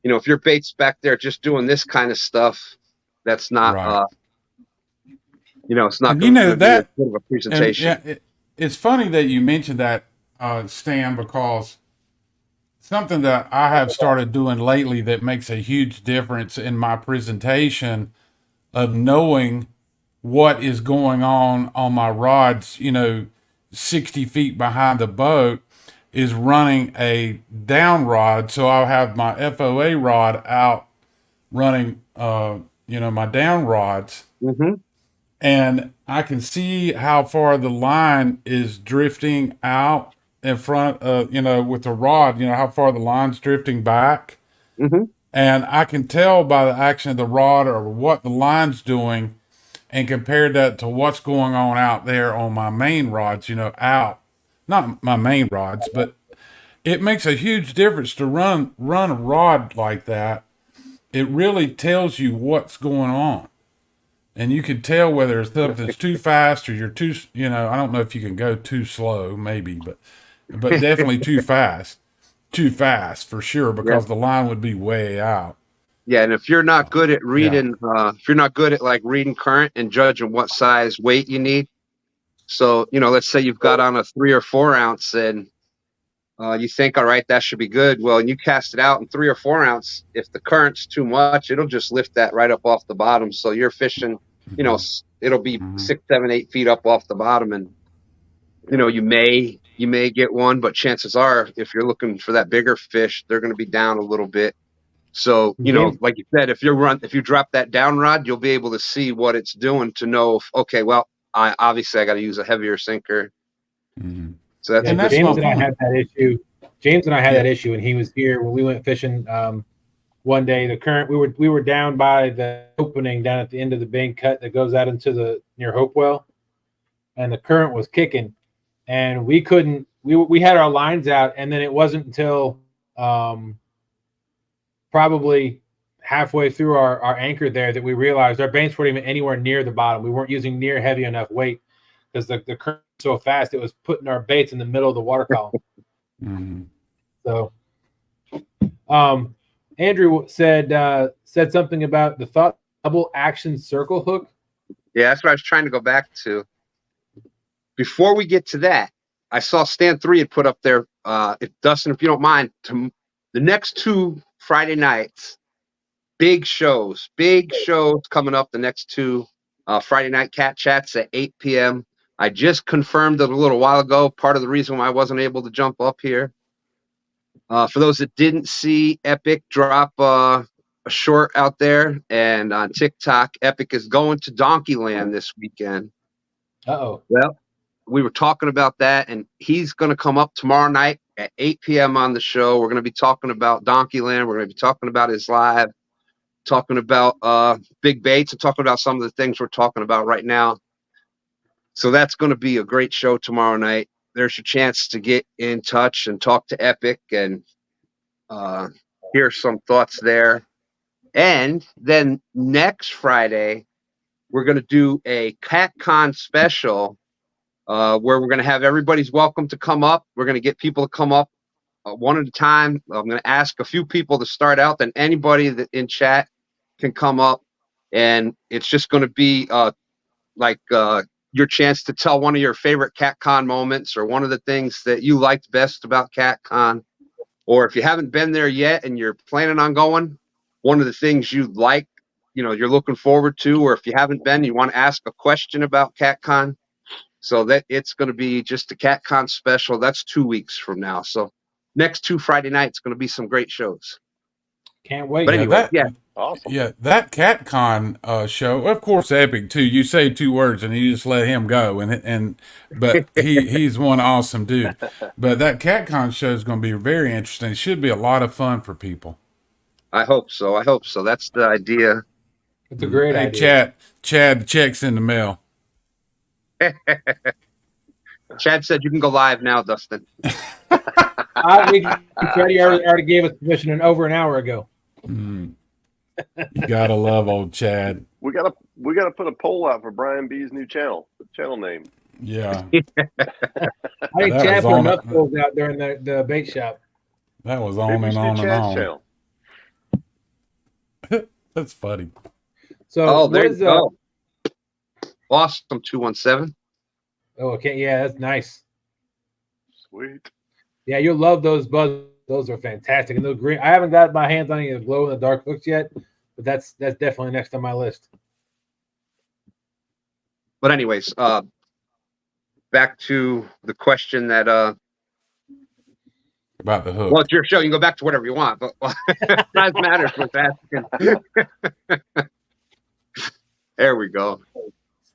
if your bait's back there just doing this kind of stuff, that's not it's not going to be a bit of a presentation. It's funny that you mentioned that, Stan, because something that I have started doing lately that makes a huge difference in my presentation of knowing what is going on my rods, 60 feet behind the boat, is running a down rod. So I'll have my F.O.A. rod out running, my down rods. And I can see how far the line is drifting out in front of, with the rod, how far the line's drifting back. And I can tell by the action of the rod or what the line's doing, and compare that to what's going on out there on my main rods, not my main rods, but it makes a huge difference to run a rod like that. It really tells you what's going on. And you can tell whether something's too fast or you're too, I don't know if you can go too slow, maybe, but definitely too fast for sure, because the line would be way out. Yeah. And if you're not good at reading, if you're not good at like reading current and judging what size weight you need. So, let's say you've got on a 3 or 4 ounce and you think, all right, that should be good. Well, and you cast it out in 3 or 4 ounce. If the current's too much, it'll just lift that right up off the bottom. So you're fishing, it'll be 6, 7, 8 feet up off the bottom. And, you you may get one, but chances are, if you're looking for that bigger fish, they're going to be down a little bit. So, you know, like you said, if you drop that down rod, you'll be able to see what it's doing to know if, okay, well, I got to use a heavier sinker. Mm-hmm. So that's, and that's James my and I point. had that issue. James and I had that issue, and he was here when we went fishing one day. The current we were down by the opening down at the end of the bank cut that goes out into the near Hopewell, and the current was kicking, and we couldn't. We had our lines out, and then it wasn't until probably halfway through our anchor there that we realized our baits weren't even anywhere near the bottom. We weren't using near heavy enough weight because the current was so fast it was putting our baits in the middle of the water column. Mm-hmm. So Andrew said something about the thought double action circle hook. Yeah, that's what I was trying to go back to. Before we get to that, I saw Stand 3 had put up there, if Dustin, if you don't mind, the next 2 Friday nights, big shows coming up the next 2 Friday night cat chats at 8 p.m. I just confirmed it a little while ago. Part of the reason why I wasn't able to jump up here. For those that didn't see Epic drop a short out there and on TikTok, Epic is going to Donkeyland this weekend. Uh-oh. Well, we were talking about that, and he's going to come up tomorrow night at 8 p.m. on the show. We're going to be talking about Donkeyland. We're going to be talking about his live, talking about big baits, and talking about some of the things we're talking about right now. So that's going to be a great show tomorrow night. There's your chance to get in touch and talk to Epic and hear some thoughts there. And then next Friday, we're going to do a CatCon special where we're going to have everybody's welcome to come up. We're going to get people to come up one at a time. I'm going to ask a few people to start out, then anybody that in chat can come up. And it's just going to be your chance to tell one of your favorite CatCon moments or one of the things that you liked best about CatCon. Or if you haven't been there yet and you're planning on going, one of the things you like, you're looking forward to, or if you haven't been, you want to ask a question about CatCon. So that it's going to be just a CatCon special. That's 2 weeks from now. So next 2 Friday nights going to be some great shows. Can't wait. But anyway, awesome. Yeah, that CatCon show, of course, Epic too. You say 2 words and you just let him go, but he's one awesome dude. But that CatCon show is going to be very interesting. It should be a lot of fun for people. I hope so. That's the idea. It's a great idea. Chad, the check's in the mail. Chad said you can go live now, Dustin. Freddie already gave us permission over an hour ago. You gotta love old Chad. We gotta put a poll out for Brian B's new channel name. Yeah. I think Chad put enough polls out during the bait shop. That was on and on and on. Channel. That's funny. So there you go. Awesome 217. Oh, okay, yeah, that's nice. Sweet. Yeah, you'll love those buzzers. Those are fantastic. And those green, I haven't got my hands on any of the glow in the dark hooks yet, but that's definitely next on my list. But anyways, back to the question that about the hook. Well, it's your show. You can go back to whatever you want, but size matters with asking. There we go.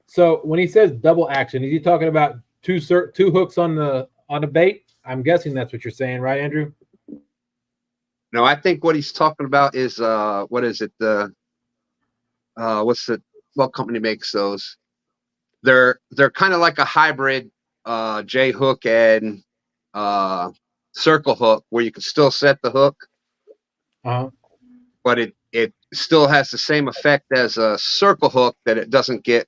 So when he says double action, is he talking about two hooks on the bait? I'm guessing that's what you're saying, right, Andrew? No, I think what he's talking about is what is it? What company makes those? They're kind of like a hybrid J hook and circle hook where you can still set the hook, but it still has the same effect as a circle hook, that it doesn't get,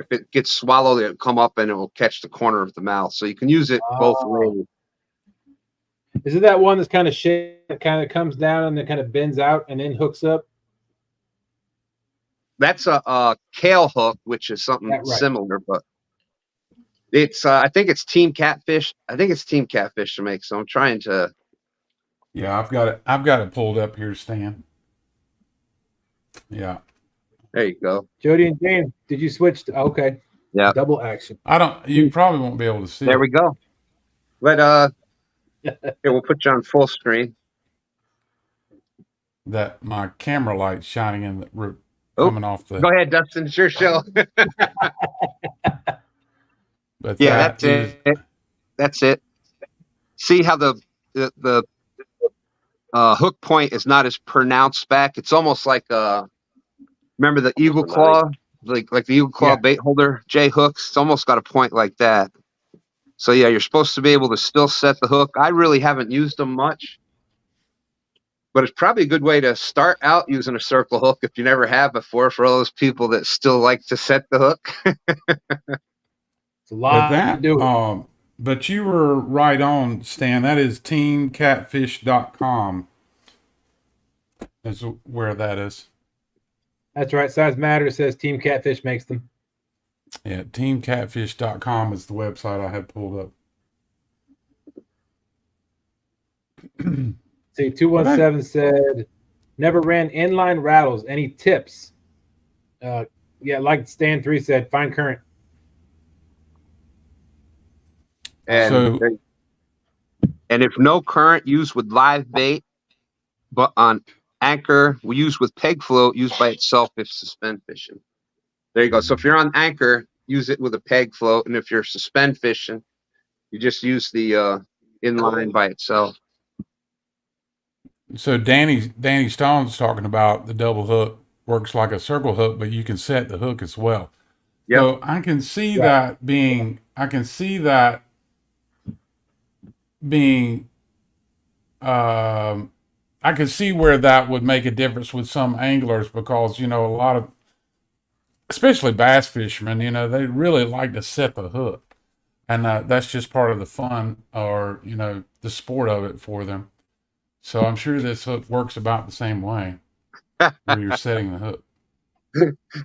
if it gets swallowed, it'll come up and it will catch the corner of the mouth. So you can use it both ways. Is it that one that's kind of shaped, that kind of comes down and then kind of bends out and then hooks up? That's a kale hook, which is something similar, but it's I think it's Team Catfish. I think it's Team Catfish to make. So I'm trying to. Yeah, I've got it pulled up here, Stan. Yeah. There you go. Jody and James, did you switch to, okay. Yeah. Double action. You probably won't be able to see There it. we go. But here, we'll put you on full screen. That my camera light's shining in the Oh, coming off the. go ahead, Dustin. It's your show. But Yeah, that that's is, it. That's it. See how the hook point is not as pronounced back. It's almost like remember the eagle claw, like the eagle claw bait holder J hooks. It's almost got a point like that. So yeah, you're supposed to be able to still set the hook. I really haven't used them much, but it's probably a good way to start out using a circle hook if you never have before, for all those people that still like to set the hook. It's a lot to do. But you were right on, Stan. That is teamcatfish.com. Is where that is. That's right. Size Matter says Team Catfish makes them. Yeah, teamcatfish.com is the website I had pulled up. See, 217 said, never ran inline rattles. Any tips? Yeah, like Stan 3 said, find current. And if no current, use with live bait. But on anchor, we use with peg float, use by itself if suspend fishing. There you go. So if you're on anchor, use it with a peg float. And if you're suspend fishing, you just use the inline by itself. So Danny Stone's talking about the double hook works like a circle hook, but you can set the hook as well. Yep. So I can see that being I can see where that would make a difference with some anglers, because, a lot of, especially bass fishermen, they really like to set the hook, and that's just part of the fun, or, the sport of it for them. So I'm sure this hook works about the same way where you're setting the hook.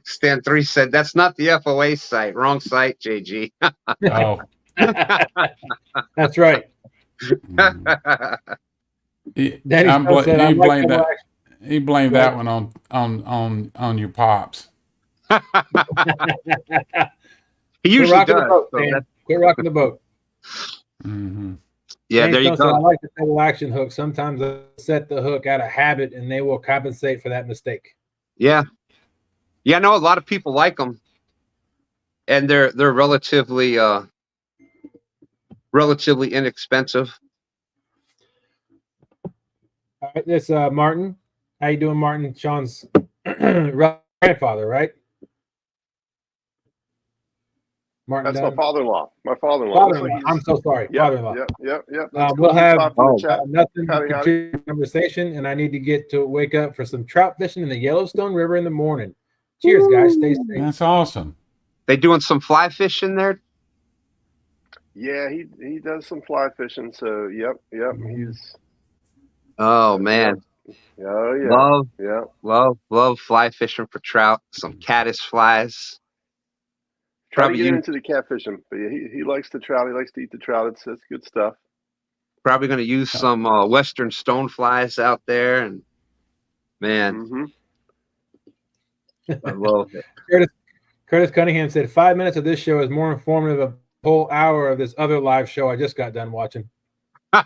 Stan 3 said, that's not the F.O.A. site. Wrong site, JG. Oh. That's right. He blamed that one on your pops. He usually does. Quit rocking the boat. Mm-hmm. Yeah, there you go. I like the double action hook. Sometimes I set the hook out of habit, and they will compensate for that mistake. Yeah. Yeah, no, a lot of people like them, and they're relatively inexpensive. All right, this Martin. How you doing, Martin? Sean's grandfather, right? Martin. That's my father-in-law. My father-in-law. I'm so sorry. Yep, Father-in-law. Yep. We'll have nothing to conversation, and I need to get to wake up for some trout fishing in the Yellowstone River in the morning. Cheers, guys. Stay safe. That's awesome. They doing some fly fishing there? Yeah, he does some fly fishing. So yep. He's. Oh man. Oh yeah. Love fly fishing for trout. Some caddis flies. Probably get into the catfishing, but yeah, he likes the trout. He likes to eat the trout. It's good stuff. Probably going to use some western stone flies out there, and man, I love it. Curtis Cunningham said 5 minutes of this show is more informative of the whole hour of this other live show I just got done watching. Well,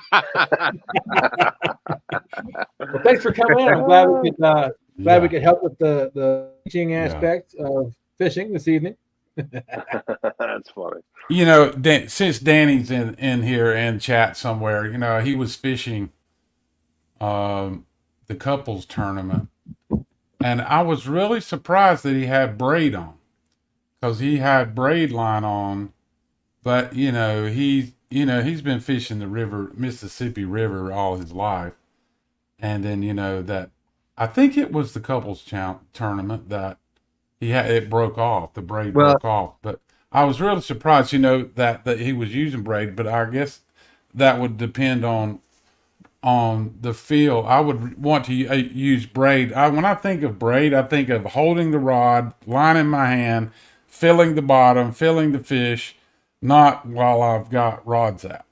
thanks for coming in. I'm glad we could help with the teaching aspect of fishing this evening. That's funny. Since Danny's in here and chat somewhere, he was fishing the couples tournament, and I was really surprised that he had braid on, because he had braid line on, but he's been fishing the Mississippi River all his life, and then that I think it was the couples tournament that it broke off. The braid broke off, but I was really surprised, that he was using braid. But I guess that would depend on the feel. I would want to use braid. When I think of braid, I think of holding the rod, line in my hand, filling the bottom, filling the fish, not while I've got rods out.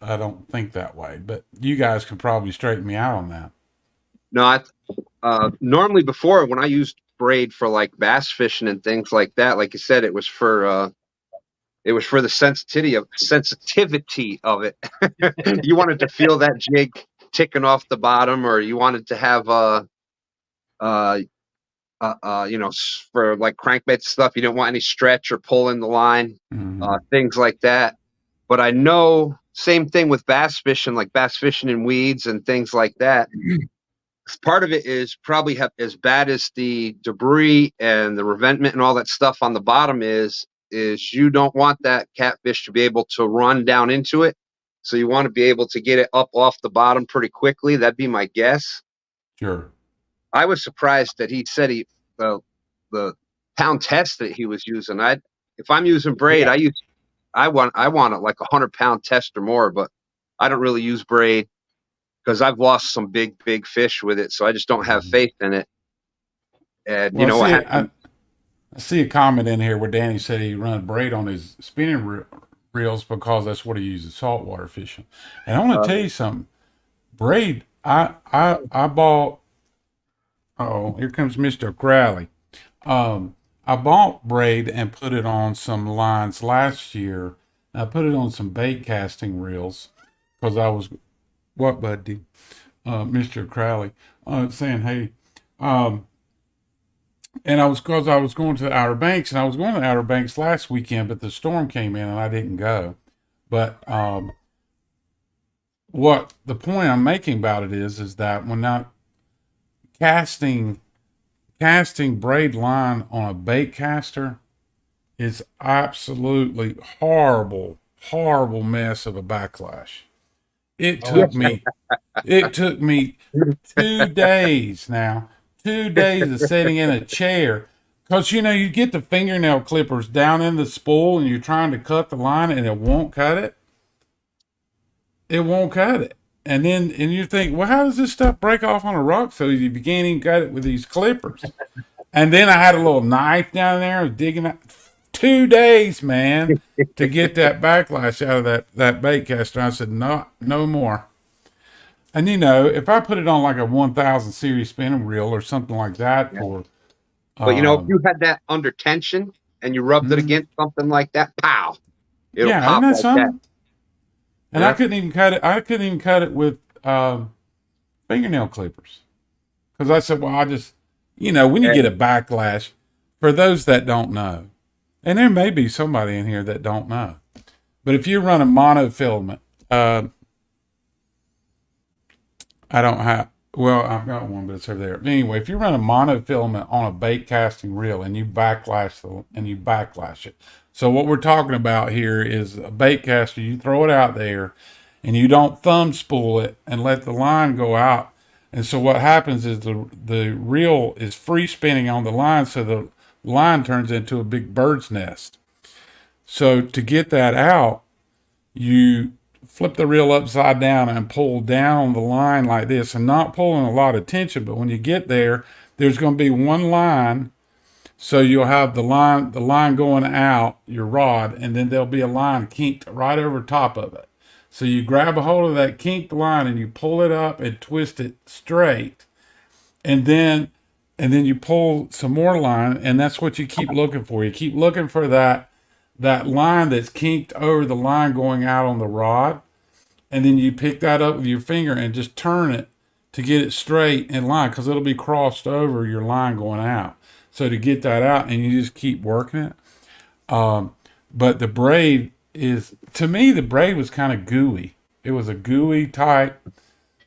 I don't think that way, but you guys can probably straighten me out on that. No, normally before, when I used braid for like bass fishing and things like that, like you said, it was for It was for the sensitivity of it. You wanted to feel that jig ticking off the bottom, or you wanted to have you know, for like crankbait stuff, you didn't want any stretch or pull in the line, things like that. But I know same thing with bass fishing, like bass fishing in weeds and things like that. Part of it is probably as bad as the debris and the revetment and all that stuff on the bottom is you don't want that catfish to be able to run down into it. So you want to be able to get it up off the bottom pretty quickly. That'd be my guess. Sure. I was surprised that he said the pound test that he was using. If I'm using braid, I want it like 100-pound test or more, but I don't really use braid because I've lost some big fish with it, so I just don't have faith in it. And well, you know what? I see a comment in here where Danny said he runs braid on his spinning reels because that's what he uses saltwater fishing. And I want to tell you something. Braid, I bought. Oh, here comes Mr. Crowley. I bought braid and put it on some lines last year. I put it on some bait casting reels because I was, what, buddy? Mr. Crowley, saying, hey, and I was going to the Outer Banks, and I was going to the Outer Banks last weekend, but the storm came in and I didn't go. But what the point I'm making about it is that when not casting braid line on a bait caster is absolutely horrible mess of a backlash. It took me 2 days now. 2 days of sitting in a chair. Because, you know, you get the fingernail clippers down in the spool and you're trying to cut the line and it won't cut it. It won't cut it. And you think, well, how does this stuff break off on a rock so easy? You can't even cut it with these clippers. And then I had a little knife down there. I was digging out. 2 days, man, to get that backlash out of that bait caster. I said, no more. And, you know, if I put it on like a 1000 series spinning reel or something like that for... But, you know, if you had that under tension and you rubbed it against something like that, pow, it'll pop like that. And I couldn't even cut it. I couldn't even cut it with fingernail clippers. Because I said, well, I just, you know, when you get a backlash, for those that don't know, and there may be somebody in here that don't know, but if you run a monofilament, I don't have, well, I've got one, but it's over there. Anyway, if you run a monofilament on a bait casting reel and you backlash it. So what we're talking about here is a bait caster. You throw it out there and you don't thumb spool it and let the line go out. And so what happens is the reel is free spinning on the line. So the line turns into a big bird's nest. So to get that out, you flip the reel upside down and pull down on the line like this, and not pulling a lot of tension. But when you get there, there's going to be one line. So you'll have the line going out your rod, and then there'll be a line kinked right over top of it. So you grab a hold of that kinked line and you pull it up and twist it straight. And then you pull some more line, and that's what you keep looking for. You keep looking for that line that's kinked over the line going out on the rod. And then you pick that up with your finger and just turn it to get it straight in line, because it'll be crossed over your line going out. So to get that out, and you just keep working it. But the braid is, to me, the braid was kind of gooey. It was a gooey type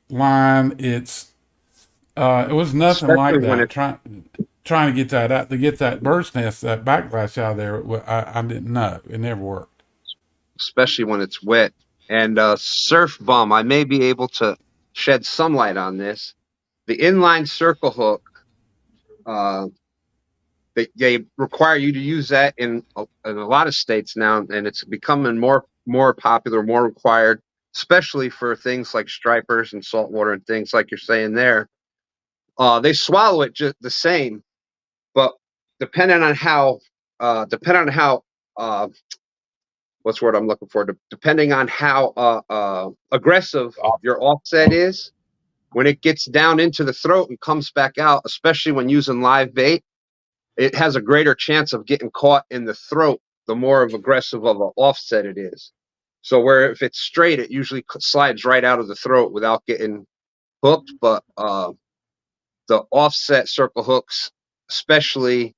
line. It was nothing Especially like that. Trying to get that out, to get that bird's nest, that backlash out of there, I didn't know. It never worked. Especially when it's wet. And Surf Bum, I may be able to shed some light on this. The inline circle hook, they require you to use that in a lot of states now, and it's becoming more popular, more required, especially for things like stripers and saltwater and things like you're saying there. They swallow it just the same, but depending on how what's the word I'm looking for? Depending on how aggressive your offset is, when it gets down into the throat and comes back out, especially when using live bait, it has a greater chance of getting caught in the throat the more of aggressive of an offset it is. So where if it's straight, it usually slides right out of the throat without getting hooked. But the offset circle hooks, especially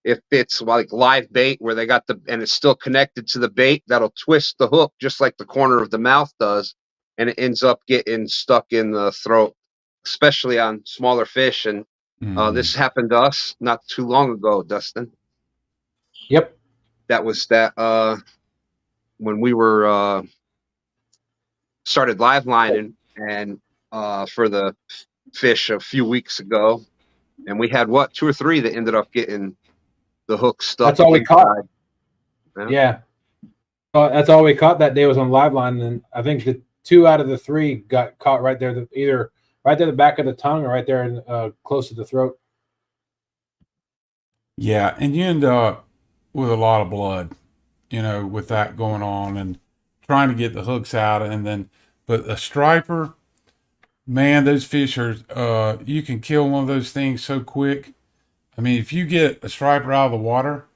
if it's like live bait where they got and it's still connected to the bait, that'll twist the hook just like the corner of the mouth does, and it ends up getting stuck in the throat, especially on smaller fish. And this happened to us not too long ago, Dustin. Yep. That was when we were started live lining and for the fish a few weeks ago, and we had 2 or 3 that ended up getting the hook stuck. That's all we caught. Yeah. That's all we caught that day was on live line, and I think the 2 out of the 3 got caught right there, either right there the back of the tongue or right there close to the throat. Yeah, and you end up with a lot of blood, with that going on and trying to get the hooks out, but a striper, man, those fish are you can kill one of those things so quick. I mean, if you get a striper out of the water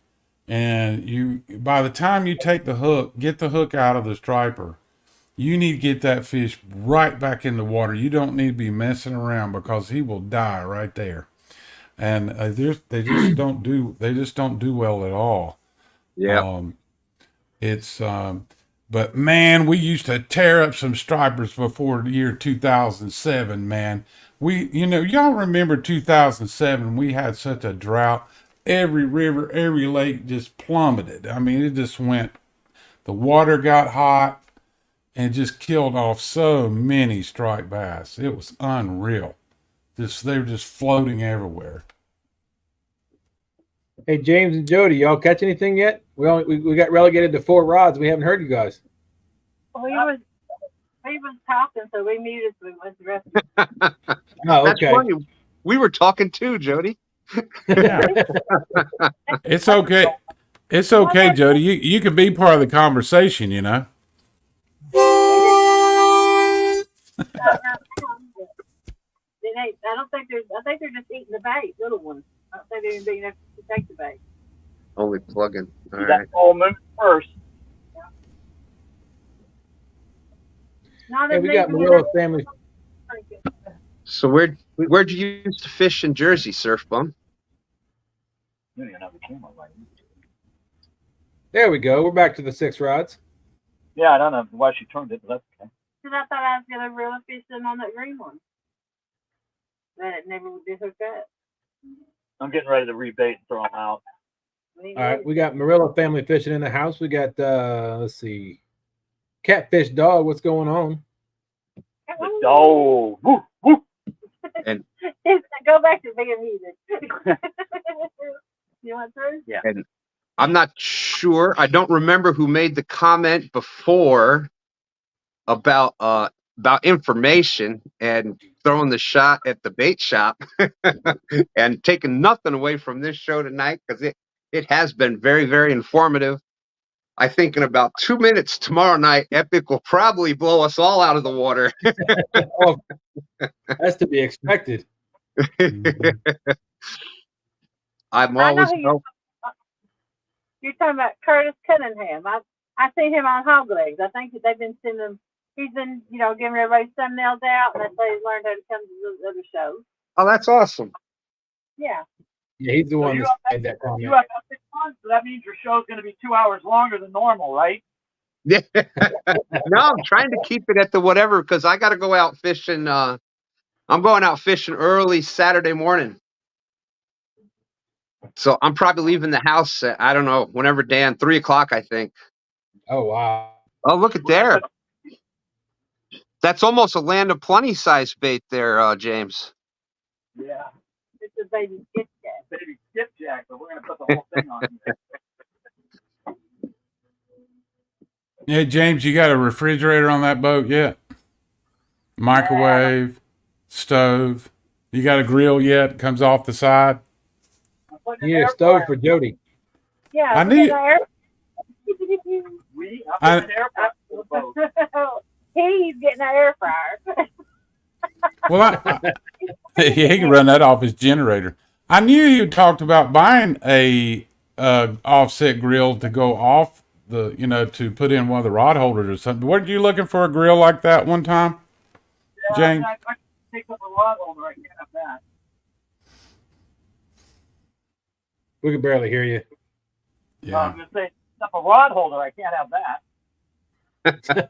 and by the time you take the hook, get the hook out of the striper, you need to get that fish right back in the water. You don't need to be messing around because he will die right there. And they just don't do well at all. Yeah. But man, we used to tear up some stripers before the year 2007, man. Y'all remember 2007, we had such a drought. Every river, every lake just plummeted. I mean, it just the water got hot and just killed off so many striped bass. It was unreal. They were just floating everywhere. Hey, James and Jodi, y'all catch anything yet? We got relegated to 4 rods. We haven't heard you guys. We was talking, so we muted with the rest of Oh, That's okay. funny. We were talking too, Jodi. Yeah. It's okay. It's okay, Jodi. You can be part of the conversation, I think they're just eating the bait, little ones. I don't think they're even big enough to take the bait. Only plugging. All You right. got all moved first. Not Hey, as we big got as Marilla family. So where'd you use to fish in Jersey, Surf Bum? You don't even have the camera right. There we go. We're back to the 6 rods. Yeah, I don't know why she turned it, but that's okay. Because I thought I was going to reel a fish in on that green one. But it never would be hooked up. I'm getting ready to rebait and throw them out. All right, we got Marilla family fishing in the house. We got let's see, Catfish Dog. What's going on? The dog. Woo, woo. And go back to being muted. You want through? Yeah. And I'm not sure. I don't remember who made the comment before about information and throwing the shot at the bait shop and taking nothing away from this show tonight because it has been very, very informative. I think in about 2 minutes tomorrow night, Epic will probably blow us all out of the water. Oh, that's to be expected. I'm I know always who you're talking about, Curtis Cunningham. I see him on Hog Legs. I think that they've been sending him. He's been, giving everybody thumbnails out, and that's how he's learned how to come to those other shows. Oh, that's awesome. Yeah. Yeah, he's the one you that made that comment. You have 6 months, so that means your show's going to be 2 hours longer than normal, right? Yeah. No, I'm trying to keep it at the whatever because I got to go out fishing. I'm going out fishing early Saturday morning. So I'm probably leaving the house at, I don't know, whenever, Dan, 3 o'clock, I think. Oh, wow. Oh, look at there. That's almost a Land of Plenty size bait there, James. Yeah. It's a baby skipjack. Baby skipjack, but we're going to put the whole thing on here. Yeah, James, you got a refrigerator on that boat yet? Microwave, stove. You got a grill yet? Comes off the side. You need a stove for Jodi. Yeah. I need. I'm an air fryer for the boat. He's getting an air fryer. Well, he can run that off his generator. I knew you talked about buying a offset grill to go off the, to put in one of the rod holders or something. Weren't you looking for a grill like that one time, James? I can take up a rod holder. I can't have that. We can barely hear you. Yeah. I'm going to say up a rod holder. I can't have that.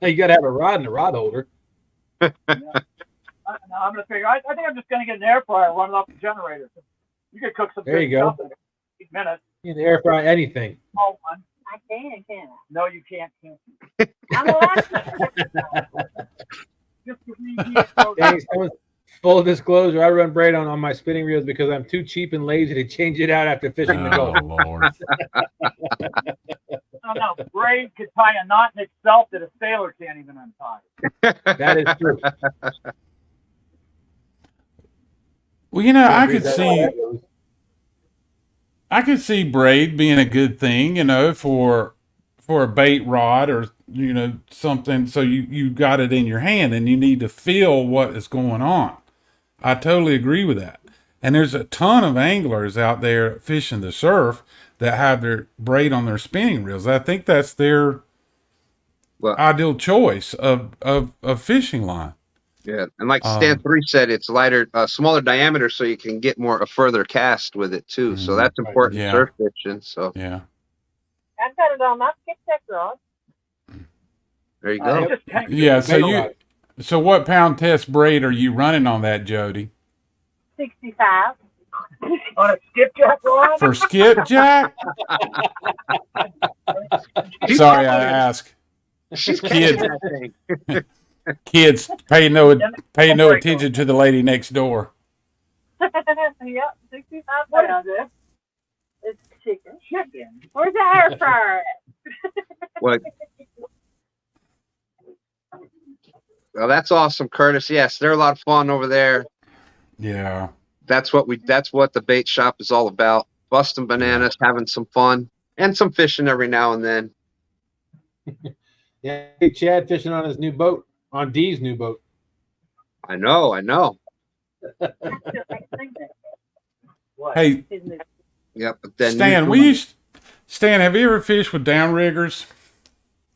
You got to have a rod and a rod holder. No, I'm going to figure. I think I'm just going to get an air fryer, run it off the generator. You could cook some. There you go. Stuff in 8 minutes. You can air fry anything. Small one. I can, can't I? No, you can't. I'm allowed to. Just give me heat, so- Hey, full disclosure, I run braid on my spinning reels because I'm too cheap and lazy to change it out after fishing the Oh, goal. Lord. No, braid could tie a knot in itself that a sailor can't even untie. That is true. Well, I could see braid being a good thing, for a bait rod or, something. So you got it in your hand and you need to feel what is going on. I totally agree with that. And there's a ton of anglers out there fishing the surf that have their braid on their spinning reels. I think that's their ideal choice of fishing line. Yeah, and like Stan 3 said, it's lighter, smaller diameter, so you can get a further cast with it too. So that's important in surf fishing. So yeah, I've got it on my skip check rod. there you go. Yeah. So what pound test braid are you running on that, Jodi? 65. On a skipjack rod? For skipjack? Sorry, I ask. She's Kids. catching that thing. Kids, pay no attention to the lady next door. Yep, 65 pounds. It's chicken. Where's the air fryer at? What? Well, that's awesome, Curtis. Yes, they're a lot of fun over there. Yeah. That's what the bait shop is all about. Busting bananas, having some fun, and some fishing every now and then. Yeah, Chad fishing on his new boat, on Dee's new boat. I know. Hey, Yep. But then Stan, have you ever fished with downriggers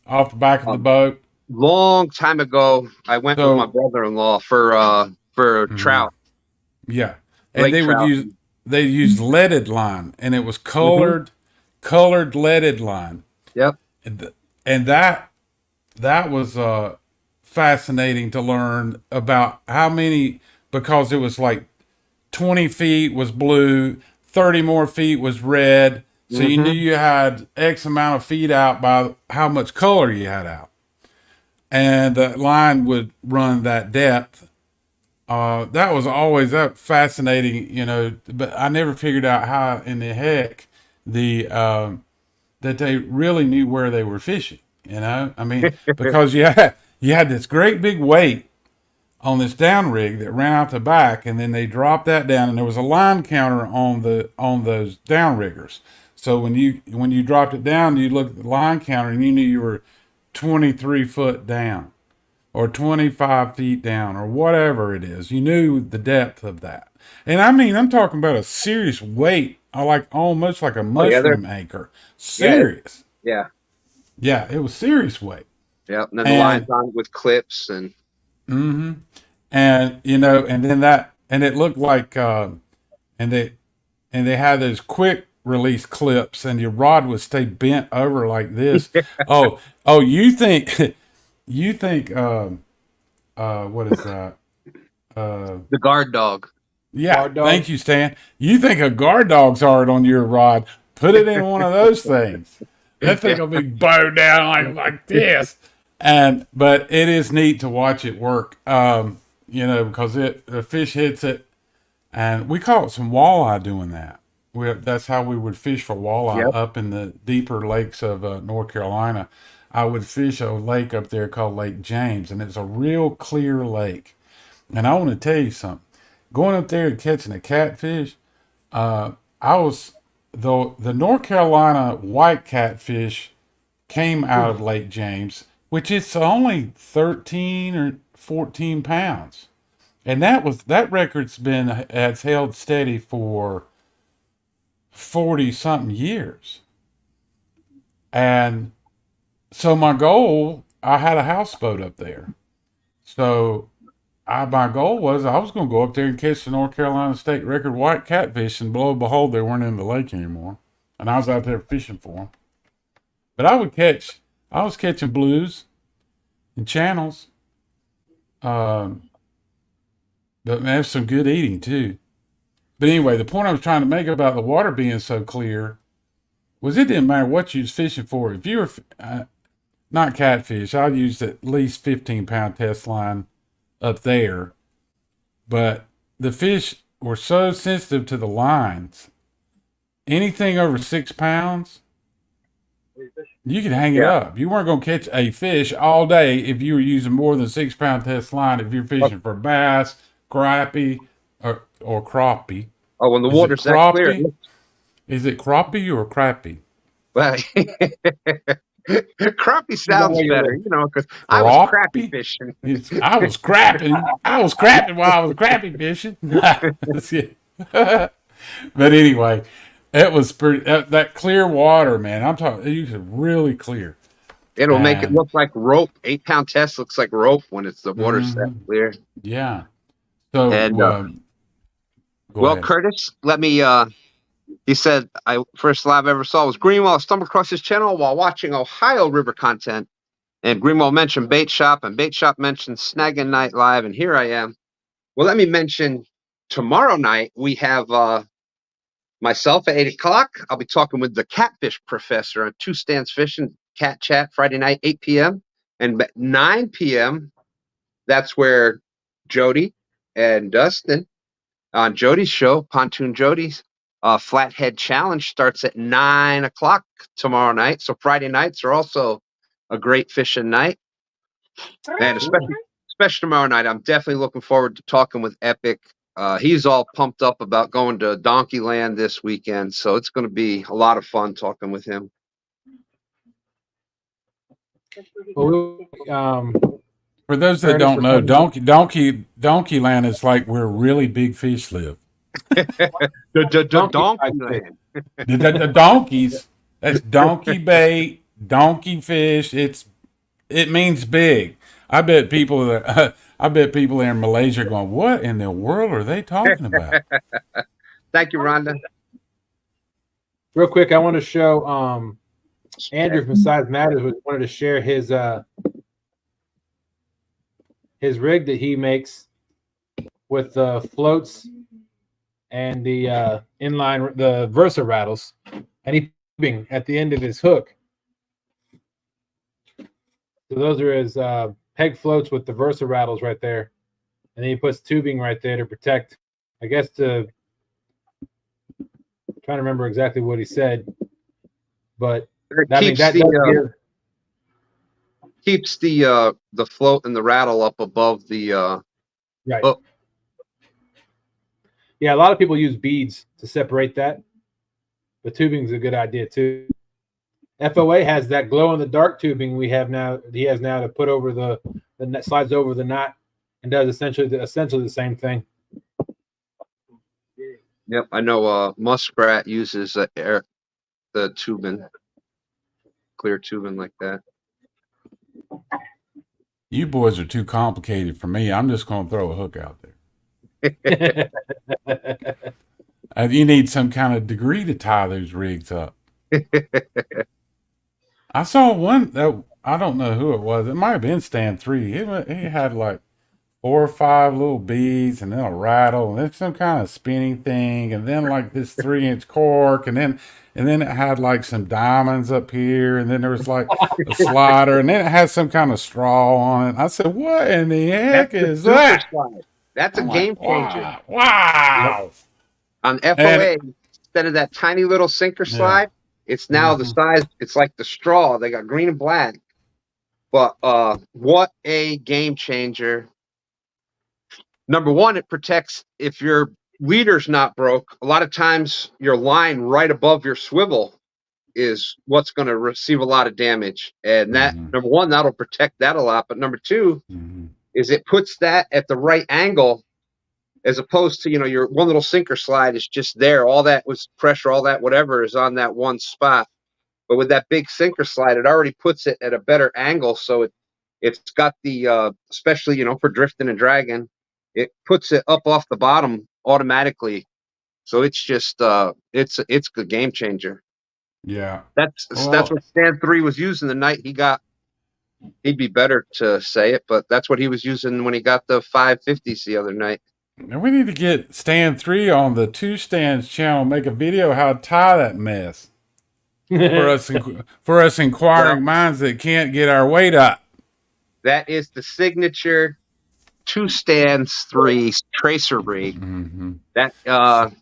off the back of the boat? Long time ago, I went with my brother-in-law for trout. Yeah, and Lake they trout. would use leaded line, and it was colored leaded line. Yep. And that was fascinating to learn about how many, because it was like 20 feet was blue, 30 more feet was red. So you knew you had X amount of feet out by how much color you had out. And the line would run that depth. That was always fascinating, but I never figured out how in the heck that they really knew where they were fishing, I mean, because you had this great big weight on this down rig that ran out the back, and then they dropped that down, and there was a line counter on those down riggers. So when you dropped it down, you looked at the line counter and you knew you were 23 foot down or 25 feet down or whatever it is. You knew the depth of that. And I mean, I'm talking about a serious weight, almost like a mushroom anchor. Serious. Yeah. Yeah, it was serious weight. Yep. And then the line's on with clips and. Mm-hmm. And and then and it looked like and they had those quick release clips, and your rod would stay bent over like this. oh, you think what is that? The guard dog. Yeah, Guard dog. Thank you, Stan. You think a guard dog's hard on your rod? Put it in one of those things. That thing will be bowed down like this. But it is neat to watch it work. Because the fish hits it, and we caught some walleye doing that. That's how we would fish for walleye up in the deeper lakes of North Carolina. I would fish a lake up there called Lake James, and it's a real clear lake. And I want to tell you something. Going up there and catching a catfish, the North Carolina white catfish came out of Lake James, which is only 13 or 14 pounds. And that record's has held steady for 40 something years. And so my goal, I had a houseboat up there. So my goal was I was going to go up there and catch the North Carolina state record white catfish, and lo and behold, they weren't in the lake anymore. And I was out there fishing for them. But I was catching blues and channels. But there's some good eating too. But anyway, the point I was trying to make about the water being so clear was it didn't matter what you was fishing for. If you were not catfish, I used at least 15-pound test line up there. But the fish were so sensitive to the lines. Anything over 6 pounds, you could hang it up. You weren't going to catch a fish all day if you were using more than 6 pound test line. If you're fishing for bass, crappie, or crappie. Oh, when the water's that clear. Is it crappie or crappie? Well, crappie sounds better, because I was crappie fishing. I was crapping while I was crappie fishing. But anyway, it was pretty. That clear water, man. I'm talking. You could really clear. It'll make it look like rope. 8 pound test looks like rope when it's the water's that clear. Yeah. So, well, ahead. Curtis, let me. He said, first live I ever saw was Greenwell. I stumbled across his channel while watching Ohio River content. And Greenwell mentioned Bait Shop, and Bait Shop mentioned Snaggin Night Live, and here I am. Well, let me mention tomorrow night we have myself at 8 o'clock. I'll be talking with the Catfish Professor on Two Stands Fishing, Cat Chat, Friday night, 8 p.m. And at 9 p.m., that's where Jodi and Dustin on Jodi's show, Pontoon Jodi's Flathead Challenge starts at 9 o'clock tomorrow night. So Friday nights are also a great fishing night. And especially tomorrow night, I'm definitely looking forward to talking with Epic. He's all pumped up about going to Donkey Land this weekend. So it's going to be a lot of fun talking with him. Well, for those that don't know, Donkey Land is like where really big fish live. The donkeys. That's donkey bait, donkey fish. It means big. I bet people there in Malaysia are going, what in the world are they talking about? Thank you, Rhonda. Real quick, I want to show Andrew from Size Matters wanted to share his rig that he makes with the floats and the inline, the Versa rattles, and he's tubing at the end of his hook. So those are his peg floats with the Versa rattles right there, and then he puts tubing right there to protect. I guess I'm trying to remember exactly what he said, but keeps the float and the rattle up above the right. Hook. Yeah, a lot of people use beads to separate that, but tubing is a good idea too. F.O.A. has that glow in the dark tubing he has now to put over the slides over the knot and does essentially the same thing. Yep, I know. Muskrat uses the tubing, clear tubing like that. You boys are too complicated for me. I'm just going to throw a hook out there. You need some kind of degree to tie those rigs up. I saw one that I don't know who it was. It might have been Stand 3. He had like 4 or 5 little beads, and then a rattle, and then some kind of spinning thing, and then like this 3-inch cork, and then it had like some diamonds up here, and then there was like a slider, and then it had some kind of straw on it. I said, "What in the heck is that?" Slide. That's a game changer. Wow. On F.O.A., instead of that tiny little sinker slide, it's now the size. It's like the straw. They got green and black. But what a game changer. Number one, it protects if your leader's not broke. A lot of times your line right above your swivel is what's going to receive a lot of damage. And that, number one, that'll protect that a lot. But number two is it puts that at the right angle as opposed to, your one little sinker slide is just there. All that was pressure, all that whatever is on that one spot. But with that big sinker slide, it already puts it at a better angle. So it's got the, especially, for drifting and dragging, it puts it up off the bottom automatically. So it's just, it's a game changer. Yeah. That's what Stand 3 was using the night he got. He'd be better to say it, but that's what he was using when he got the 550s the other night. And we need to get Stand 3 on the Two Stands channel, make a video how to tie that mess. for us inquiring minds that can't get our weight up. That is the signature Two Stands 3 tracer rig. Mm-hmm. That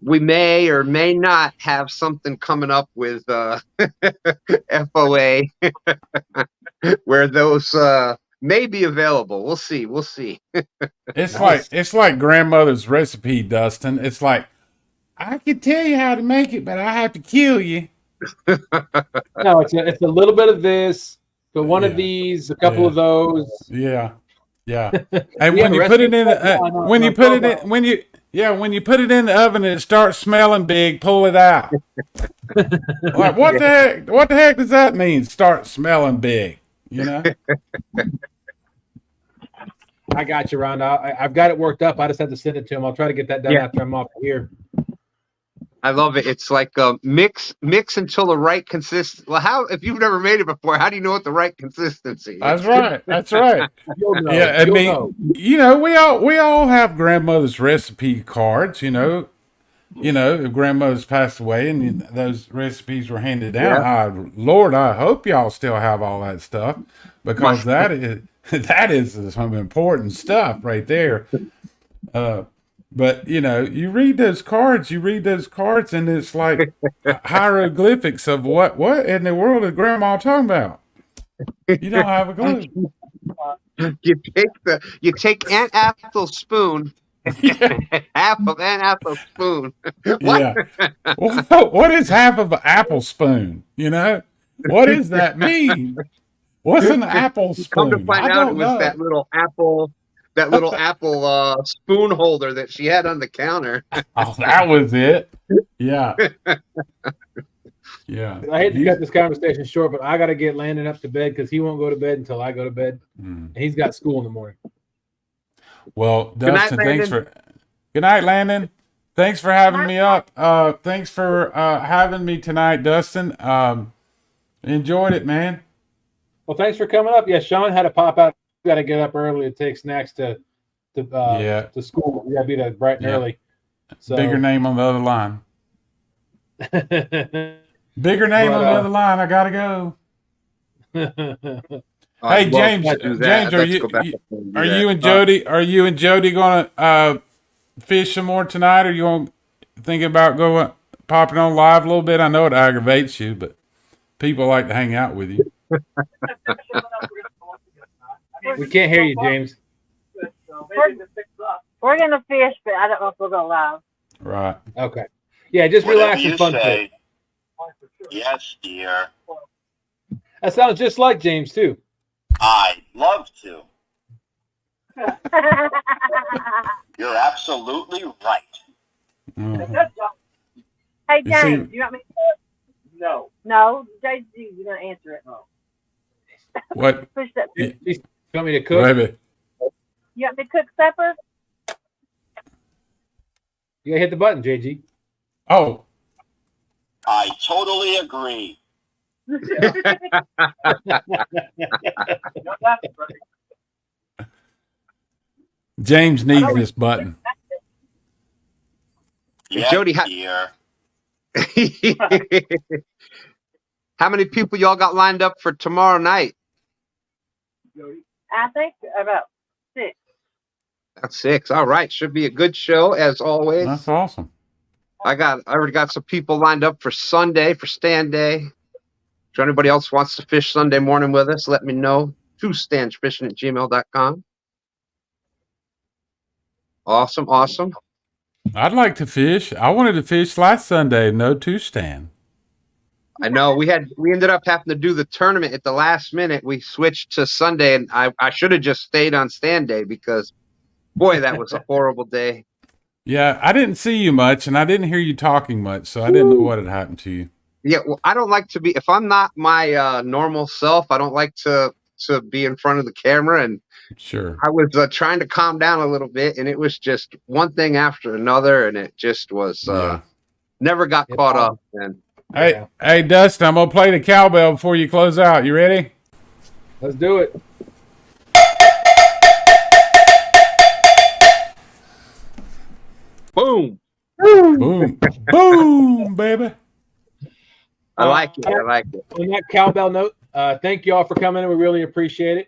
we may or may not have something coming up with F.O.A. where those may be available. We'll see. It's like grandmother's recipe, Dustin. It's like, I can tell you how to make it, but I have to kill you. No, it's a little bit of this, but one of these, a couple of those. Yeah. And when you put it in when you put it in the oven and it starts smelling big, pull it out. Like, what the heck does that mean? Start smelling big, I got you, Rhonda. I've got it worked up. I just have to send it to him. I'll try to get that done after I'm off here. I love it. It's like mix until the right consistency. Well, if you've never made it before, how do you know what the right consistency is? That's right. Yeah, I mean, we all have grandmother's recipe cards. If grandmother's passed away and those recipes were handed down. Lord, I hope y'all still have all that stuff, because that is some important stuff right there. But you read those cards, and it's like hieroglyphics of what in the world is Grandma talking about? You don't have a clue. You take Aunt Ethel's spoon, half of Aunt Ethel's spoon. What? Yeah. What is half of an apple spoon? What does that mean? What's an apple spoon? Come to find out, it was that little apple. That little apple spoon holder that she had on the counter. Oh, that was it. Yeah. Yeah. I hate to cut this conversation short, but I got to get Landon up to bed because he won't go to bed until I go to bed. And he's got school in the morning. Well, Dustin, good night, Landon. Thanks for having me up. Thanks for having me tonight, Dustin. Enjoyed it, man. Well, thanks for coming up. Yeah, Sean had to pop out. Got to get up early to take snacks to school. You got to be there bright and early. So. Bigger name on the other line. Bigger name on the other line. I gotta go. Hey, James, are you and Jodi? Are you and Jodi gonna fish some more tonight? Or you gonna think about popping on live a little bit? I know it aggravates you, but people like to hang out with you. We can't hear you, James. We're gonna fish, but I don't know if we'll go live. Right. Okay. Yeah, just relax and fun. Yes, dear. That sounds just like James too. I'd love to. You're absolutely right. Mm-hmm. Hey, James, you want me to cook? No. No, JG, you're gonna answer it. No. What? Push that. You want me to cook? Baby. You want me to cook supper? You gotta hit the button, JG. Oh. I totally agree. James needs this button. Yes, Jodi, dear. how many people y'all got lined up for tomorrow night? I think about 6. That's 6. All right. Should be a good show as always. That's awesome. I already got some people lined up for Sunday, for stand day. If anybody else wants to fish Sunday morning with us, let me know. 2standsfishing@gmail.com. Awesome. I'd like to fish. I wanted to fish last Sunday, no 2-stand. I know we ended up having to do the tournament at the last minute. We switched to Sunday, and I should have just stayed on stand day because, boy, that was a horrible day. Yeah, I didn't see you much, and I didn't hear you talking much, so I didn't know what had happened to you. Yeah, well, I don't like to be, if I'm not my normal self, I don't like to be in front of the camera. And Sure. I was trying to calm down a little bit, and it was just one thing after another, and it just was never got caught up. And hey, Dustin, I'm gonna play the cowbell before you close out. You ready? Let's do it. boom. Boom, boom, baby. I like it. I like it. On that cowbell note, thank you all for coming. We really appreciate it.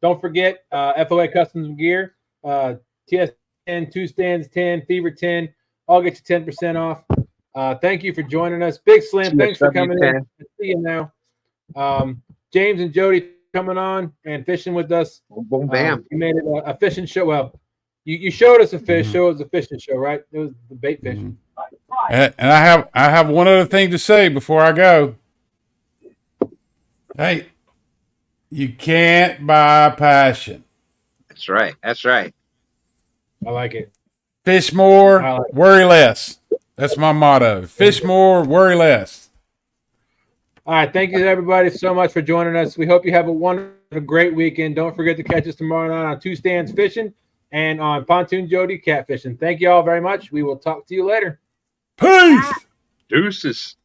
Don't forget F.O.A. Customs Gear, TS 10, 2 stands 10, Fever 10. I'll get you 10% off. Thank you for joining us. Big Slim, thanks for coming in. See you now. James and Jody coming on and fishing with us. Boom, bam. You made it a fishing show. Well, you showed us a fish. Show us a fishing show, right? It was the bait fish. And I have one other thing to say before I go. Hey, you can't buy passion. That's right. That's right. I like it. Fish more, worry less. That's my motto. Fish more, worry less. All right. Thank you, everybody, so much for joining us. We hope you have a wonderful, great weekend. Don't forget to catch us tomorrow night on 2 Stands Fishing and on Pontoon Jodi Catfishing. Thank you all very much. We will talk to you later. Peace. Deuces.